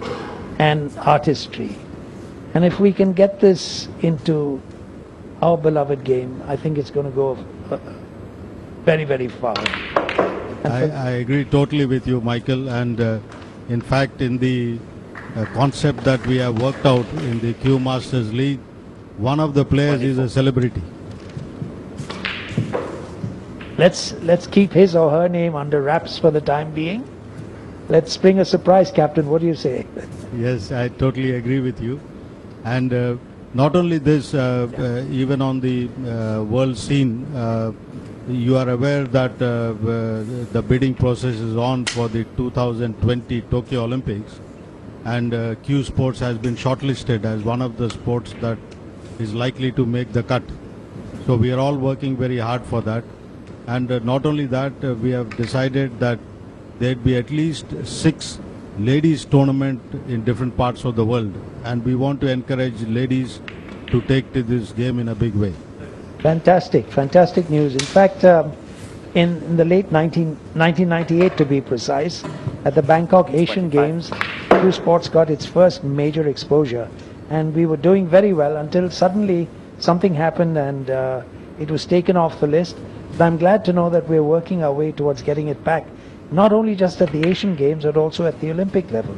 and artistry. And if we can get this into our beloved game, I think it's going to go very far. I agree totally with you, Michael. And in fact, in the concept that we have worked out in the Q Masters League, one of the players is a celebrity. Let's keep his or her name under wraps for the time being. Let's bring a surprise, Captain. What do you say? Yes, I totally agree with you. And not only this, even on the world scene, you are aware that the bidding process is on for the 2020 Tokyo Olympics, and Q Sports has been shortlisted as one of the sports that is likely to make the cut. So we are all working very hard for that. And not only that, we have decided that there'd be at least 6 ladies tournament in different parts of the world. And we want to encourage ladies to take to this game in a big way. Fantastic, fantastic news. In fact, in the late 1998 to be precise, at the Bangkok Asian Games, Blue Sports got its first major exposure. And we were doing very well until suddenly something happened and it was taken off the list. But I'm glad to know that we're working our way towards getting it back, not only just at the Asian Games, but also at the Olympic level.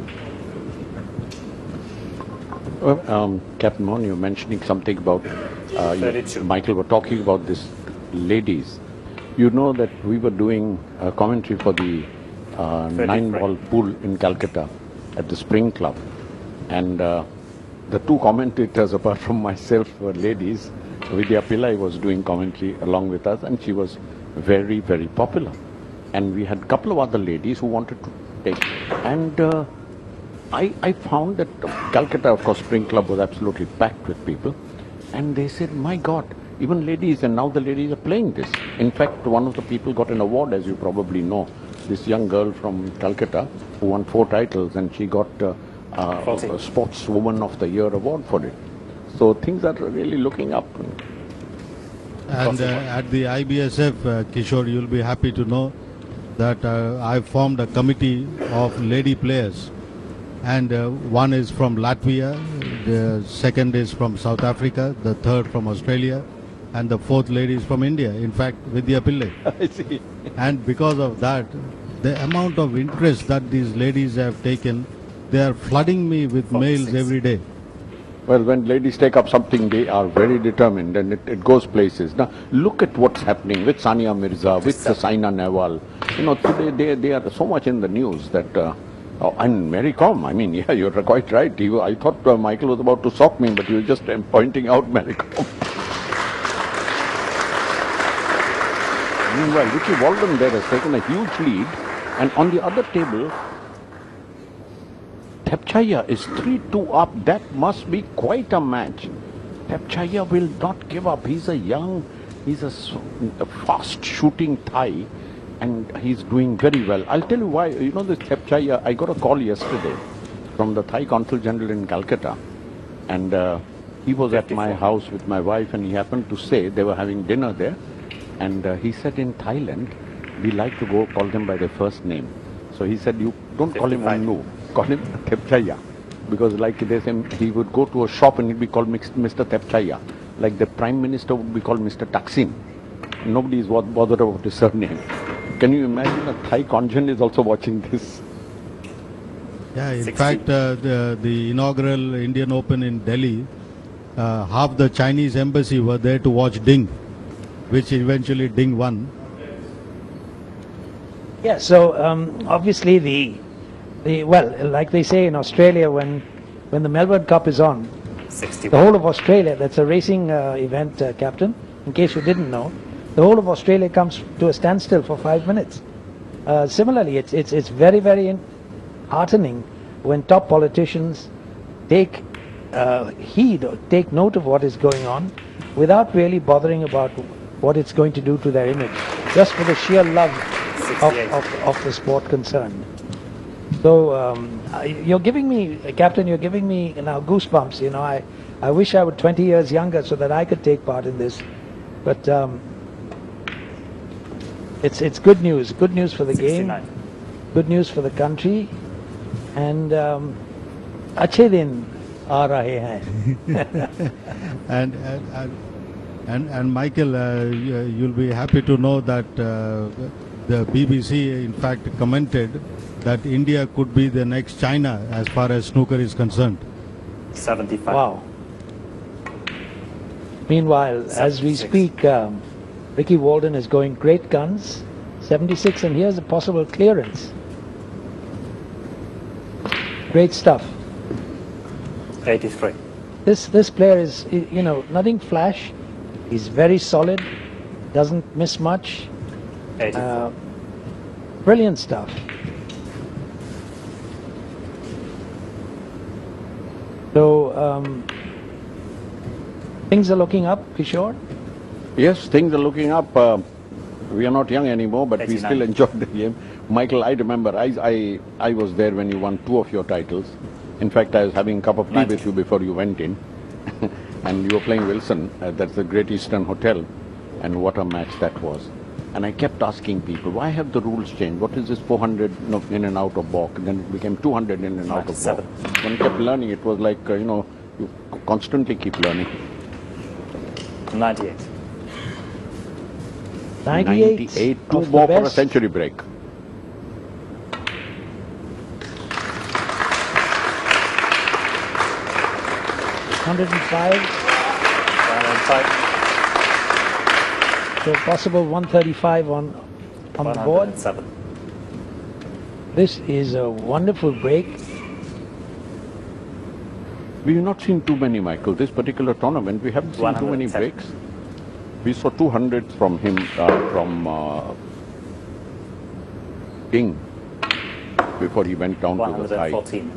Well, Captain Mohan, you're mentioning something about, Michael were talking about this ladies. You know that we were doing a commentary for the 9-ball pool in Calcutta at the Spring Club. And the 2 commentators, apart from myself, were ladies. Vidya Pillai was doing commentary along with us, and she was very, very popular. And we had a couple of other ladies who wanted to take. And I found that Calcutta, of course, Spring Club was absolutely packed with people. And they said, my God, even ladies, and now the ladies are playing this. In fact, one of the people got an award, as you probably know. This young girl from Calcutta who won 4 titles, and she got a Sportswoman of the Year award for it. So things are really looking up. And at the IBSF, Kishore, you'll be happy to know that I've formed a committee of lady players. And one is from Latvia, the second is from South Africa, the third from Australia, and the 4th lady is from India, in fact, Vidya Pillai. I see. And because of that, the amount of interest that these ladies have taken, they are flooding me with mails every day. Well, when ladies take up something, they are very determined, and it goes places. Now, look at what's happening with Sania Mirza, with Saina Nehwal. You know, today they are so much in the news that, and Mary Kom, I mean, yeah, you're quite right. I thought Michael was about to sock me, but you were just pointing out Mary Kom. Meanwhile, Ricky Walden there has taken a huge lead, and on the other table, Thepchaiya is 3-2 up. That must be quite a match. Thepchaiya will not give up. He's a fast shooting Thai, and he's doing very well. I'll tell you why. You know, this Thepchaiya, I got a call yesterday from the Thai Consul General in Calcutta, and he was at my house with my wife, and he happened to say they were having dinner there, and he said in Thailand, we like to call them by their first name. So he said, you don't call him Anu, call him Thepchaiya. Because like they say, he would go to a shop and he'd be called Mr. Thepchaiya. Like the Prime Minister would be called Mr. Taksin. Nobody is bothered about his surname. Can you imagine a Thai contingent is also watching this? Yeah, in fact, the inaugural Indian Open in Delhi, half the Chinese embassy were there to watch Ding, which eventually Ding won. Yeah, so obviously well, like they say in Australia, when the Melbourne Cup is on, 61. the whole of Australia, that's a racing event, Captain, in case you didn't know, the whole of Australia comes to a standstill for 5 minutes. Similarly, it's very, very heartening when top politicians take heed or take note of what is going on without really bothering about what it's going to do to their image, just for the sheer love of the sport concerned. So you're giving me, Captain, you're giving me now goosebumps. You know, I wish I were 20 years younger so that I could take part in this. But it's good news for the 69. game, good news for the country, and अच्छे दिन आ रहे हैं. And Michael, you'll be happy to know that the BBC, in fact, commented that India could be the next China as far as snooker is concerned. 75. Wow. Meanwhile, as we 76. speak, Ricky Walden is going great guns, 76, and here's a possible clearance. Great stuff. 83. This player is, you know, nothing flash. He's very solid, doesn't miss much. 84. Brilliant stuff. So Things are looking up, Kishore. Yes, things are looking up. We are not young anymore, but we 89. still enjoy the game. Michael, I remember, I was there when you won 2 of your titles. In fact, I was having a cup of tea 90. with you before you went in. And you were playing Wilson. That's the Great Eastern Hotel. And what a match that was. And I kept asking people, why have the rules changed? What is this 400 in and out of balk? And then it became 200 in and out of balk. 97. When I kept learning, it was like, you constantly keep learning. 98. 98. 98, 2 of the more for a best. century break. $105. 105. So possible 135 on the board. 107. This is a wonderful break. We've not seen too many, Michael. This particular tournament, we haven't seen too many 110. breaks. We saw 200 from him, from King, before he went down to the side. 114.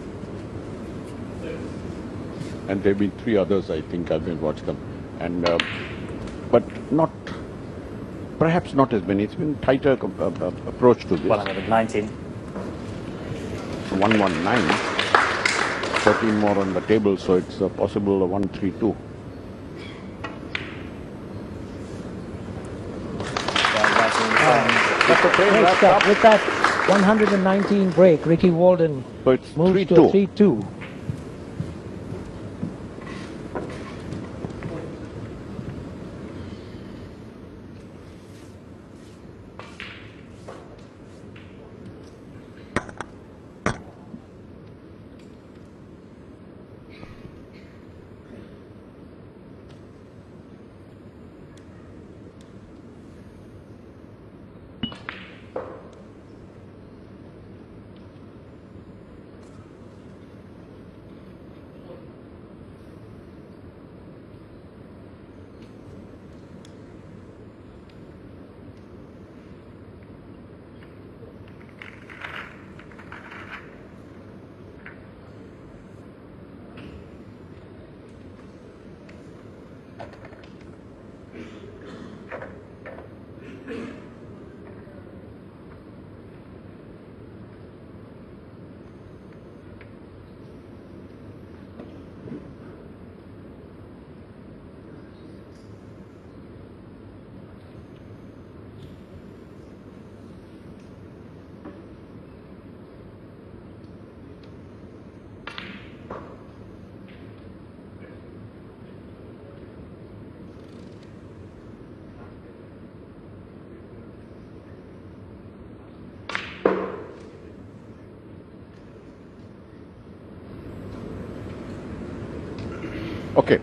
And there have been 3 others, I think, I've been watching them. And, but not, perhaps not as many. It's been tighter approach to this. 119. 119. 13 more on the table, so it's possible 132. That's the frame Great wrapped stuff. up. With that 119 break, Ricky Walden So it's moves to 3-2. a 3-2. Okay.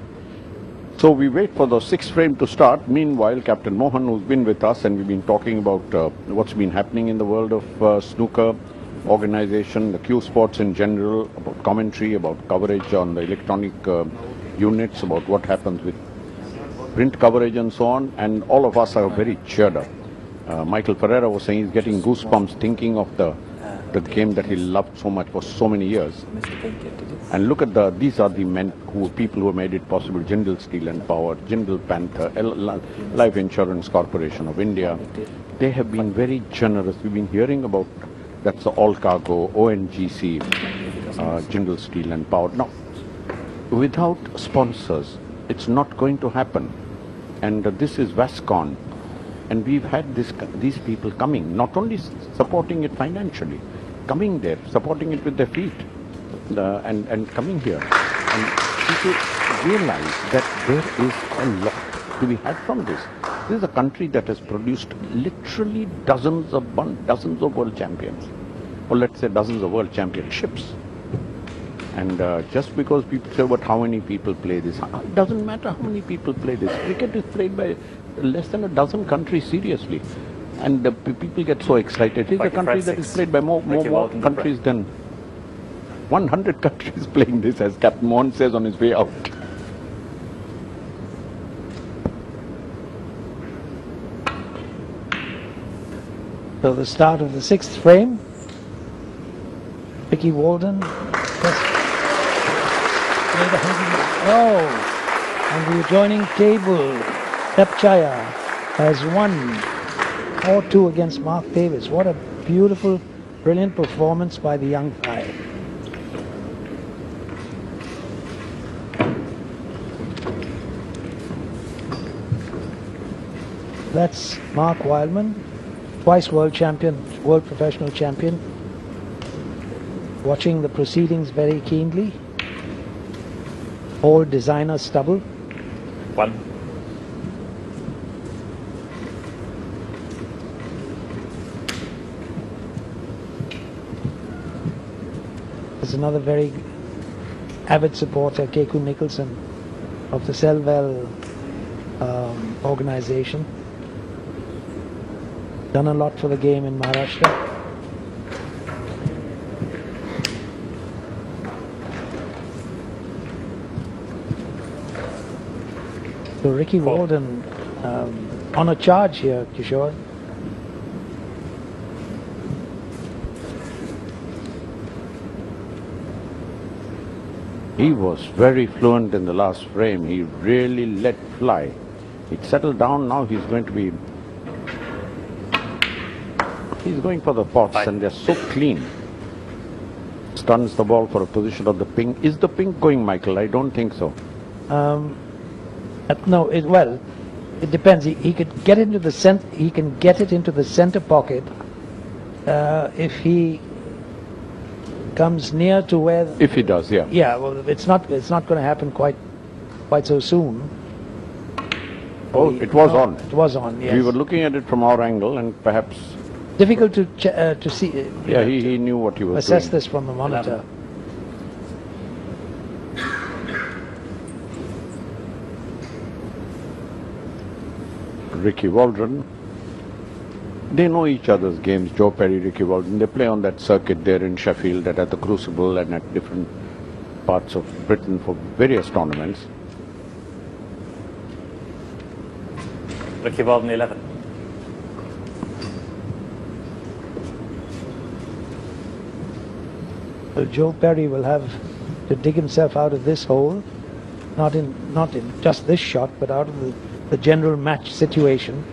So we wait for the 6th frame to start. Meanwhile, Captain Mohan, who's been with us, and we've been talking about what's been happening in the world of snooker organization, the Q sports in general, about commentary, about coverage on the electronic units, about what happens with print coverage and so on. And all of us are very cheered up. Michael Ferreira was saying he's getting goosebumps thinking of the game that he loved so much for so many years. And look at these are the people who made it possible. Jindal Steel and Power, Jindal Panther, Life Insurance Corporation of India. They have been very generous. We've been hearing about, that's the All Cargo, ONGC, Jindal Steel and Power. Now, without sponsors, it's not going to happen. And this is Vascon. And we've had these people coming, not only supporting it financially, coming there, supporting it with their feet, and coming here. And people realize that there is a lot to be had from this. This is a country that has produced literally dozens of world champions, or let's say dozens of world championships. And just because people say, but how many people play this? It doesn't matter how many people play this. Cricket is played by less than a dozen countries seriously. And people get so excited. It is a country that is played by more countries than 100 countries playing this, as Captain Mohan says on his way out. So the start of the 6th frame. Vicky Walden. Oh, And the adjoining table, Tepchaya has won 4-2 against Mark Davis. What a beautiful, brilliant performance by the young guy. That's Mark Wildman, twice world champion, world professional champion, watching the proceedings very keenly. Old designer stubble. 1. There's another very avid supporter, Keku Nicholson, of the Selvel organization. Done a lot for the game in Maharashtra. So Ricky Walden on a charge here, Kishore. He was very fluent in the last frame. He really let fly. It settled down. Now he's going to be... He's going for the pots and they're so clean. Stuns the ball for a position of the pink. Is the pink going, Michael? I don't think so. No, well, it depends. He could get into the he can get it into the center pocket if he comes near to where. If he does, yeah. Yeah, well, it's not going to happen quite so soon. Oh, it was on. It was on. Yes. We were looking at it from our angle, and perhaps difficult to see. Yeah, he knew what he was assess doing. this from the monitor. Ricky Walden. They know each other's games, Joe Perry, Ricky Walden. They play on that circuit there in Sheffield and at the Crucible and at different parts of Britain for various tournaments. Ricky Walden 11. Well, Joe Perry will have to dig himself out of this hole, not in just this shot, but out of the general match situation,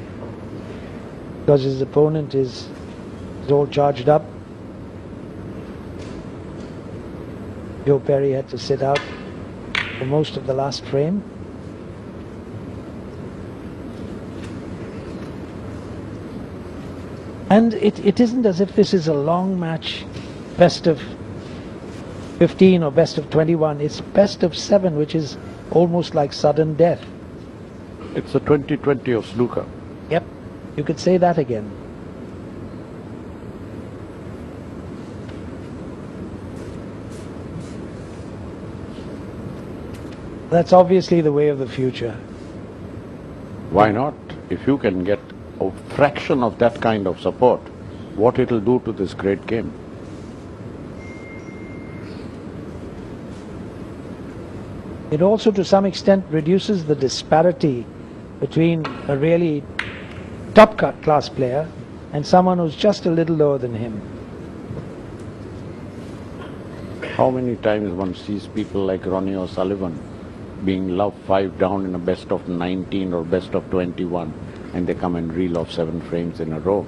because his opponent is all charged up. Joe Perry had to sit out for most of the last frame. And it isn't as if this is a long match, best of 15 or best of 21. It's best of 7, which is almost like sudden death. It's a 2020 of snooker. Yep, you could say that again. That's obviously the way of the future. Why not? If you can get a fraction of that kind of support, what it'll do to this great game. It also to some extent reduces the disparity between a really top class player and someone who's just a little lower than him. How many times one sees people like Ronnie O'Sullivan being loved 5 down in a best of 19 or best of 21, and they come and reel off 7 frames in a row.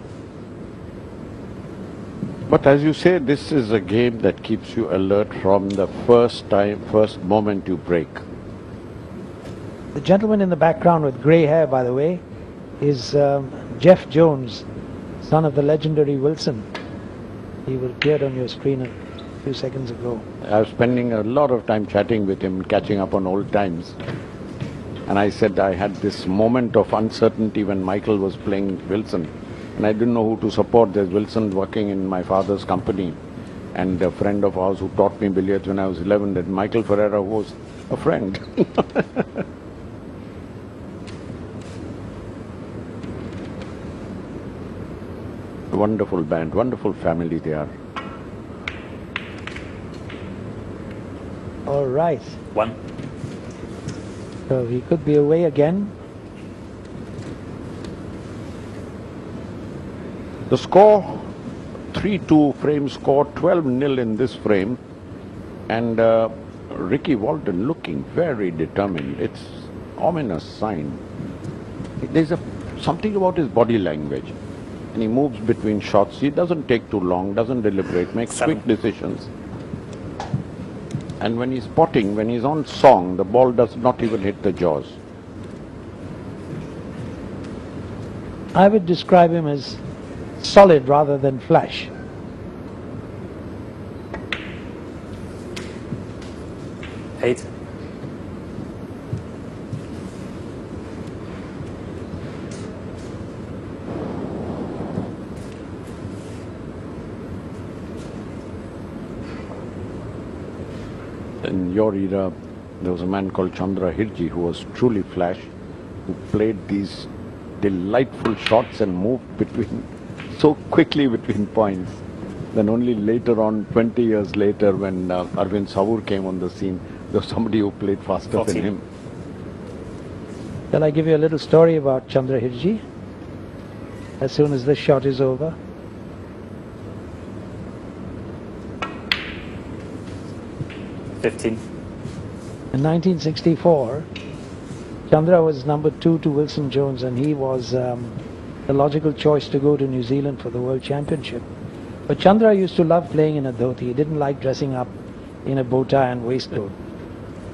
But as you say, this is a game that keeps you alert from the first moment you break. The gentleman in the background with grey hair, by the way, is Jeff Jones, son of the legendary Wilson. He appeared on your screen a few seconds ago. I was spending a lot of time chatting with him, catching up on old times. And I said I had this moment of uncertainty when Michael was playing Wilson. And I didn't know who to support. There's Wilson working in my father's company. And a friend of ours who taught me billiards when I was 11, that Michael Ferreira was a friend. Wonderful band, wonderful family they are. All right. 1. So he could be away again. The score, 3-2 frame score, 12-0 in this frame. And Ricky Walden looking very determined. ominous sign. There's something about his body language. And he moves between shots. He doesn't take too long, doesn't deliberate, makes quick decisions. And when he's potting, when he's on song, the ball does not even hit the jaws. I would describe him as solid rather than flash. Eight. In your era, there was a man called Chandra Hirji who was truly flash, who played these delightful shots and moved so quickly between points. Then only later on, 20 years later, when Arvind Savur came on the scene, there was somebody who played faster 14. than him. Shall I give you a little story about Chandra Hirji? As soon as this shot is over. $15. In 1964, Chandra was number 2 to Wilson Jones, and he was the logical choice to go to New Zealand for the World Championship. But Chandra used to love playing in a dhoti. He didn't like dressing up in a bow tie and waistcoat.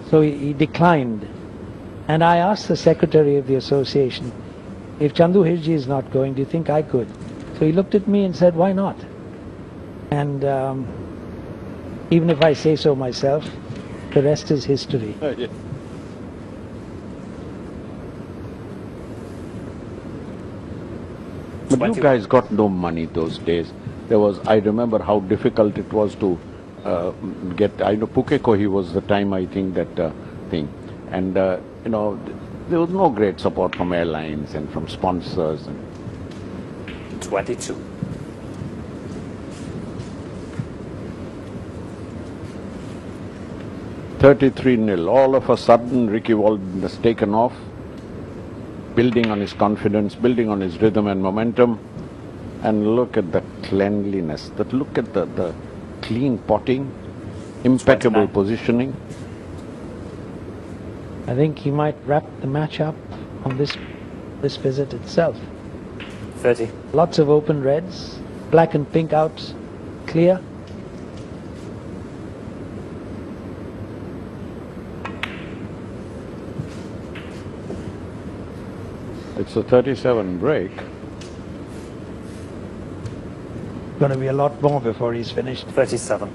So he declined. And I asked the secretary of the association, if Chandu Hirji is not going, do you think I could? So he looked at me and said, why not? And even if I say so myself, the rest is history. But you guys got no money those days. I remember how difficult it was to get, I know Pukeko, he was the time, I think, that thing. And, you know, there was no great support from airlines and from sponsors. 22. $33-0. All of a sudden, Ricky Walden has taken off, building on his confidence, building on his rhythm and momentum. And look at the cleanliness, look at the clean potting, impeccable 29. positioning. I think he might wrap the match up on this visit itself. 30. Lots of open reds, black and pink outs, clear. It's a 37 break. Going to be a lot more before he's finished. 37.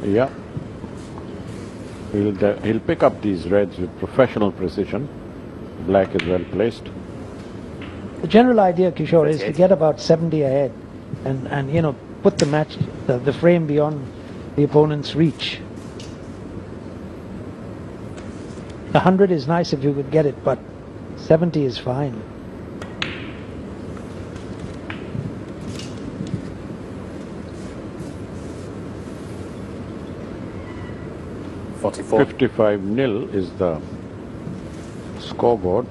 Yeah. He'll pick up these reds with professional precision. Black is well placed. The general idea, Kishore, is to 38. get about 70 ahead and you know, put the match, the frame beyond the opponent's reach. 100 is nice if you could get it, but 70 is fine. $44. 55-0 is the scoreboard.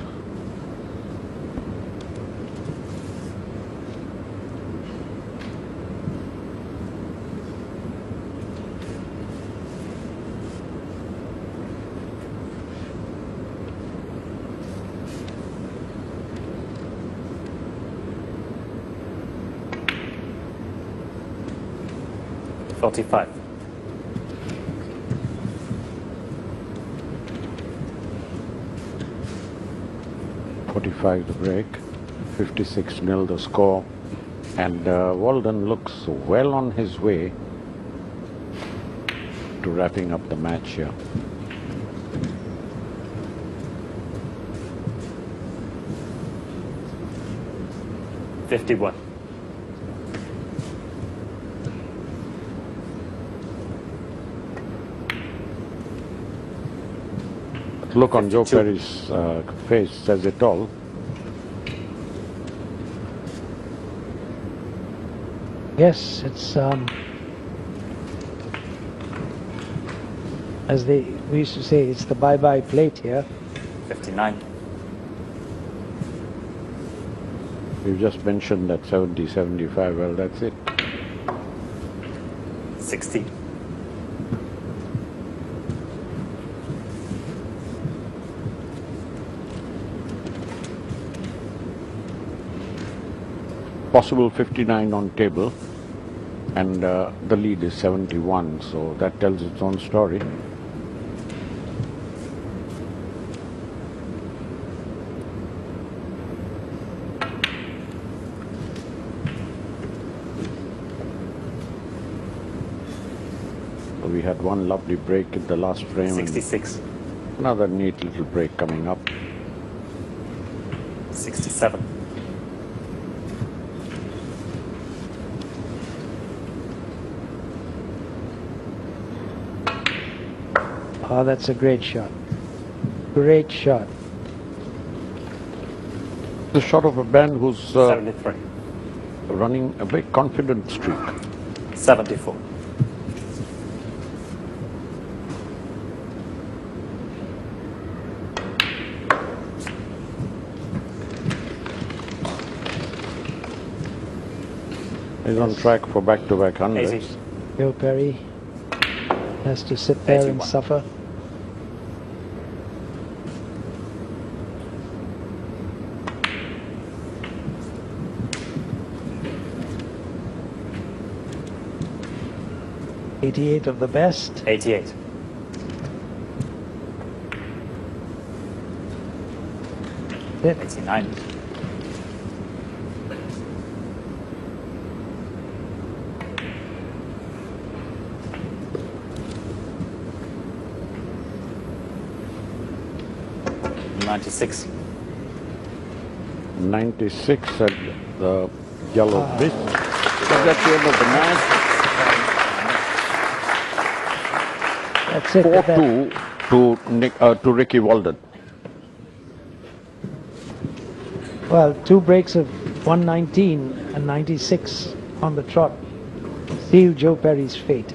$45. 45 the break, 56-0 the score, and Walden looks well on his way to wrapping up the match here. $51. Look on Joe 52. Perry's face says it all. Yes, it's as we used to say, it's the bye-bye plate here. 59. You just mentioned that 70, 75, well that's it. 60. possible 59 on table, and the lead is 71, so that tells its own story. So we had one lovely break in the last frame. 66. And another neat little break coming up. 67. Oh, that's a great shot. Great shot. The shot of a man who's 73. running a very confident streak. 74. He's on track for back-to-back hundreds. 80. Joe Perry has to sit there and 81. suffer. '88 of the best. 88. Hit. 89. '96. 96 at the yellow bit. But that's the end of the match. That's it. with that. 4-2 to Ricky Walden. Well, two breaks of 119 and 96 on the trot sealed Joe Perry's fate.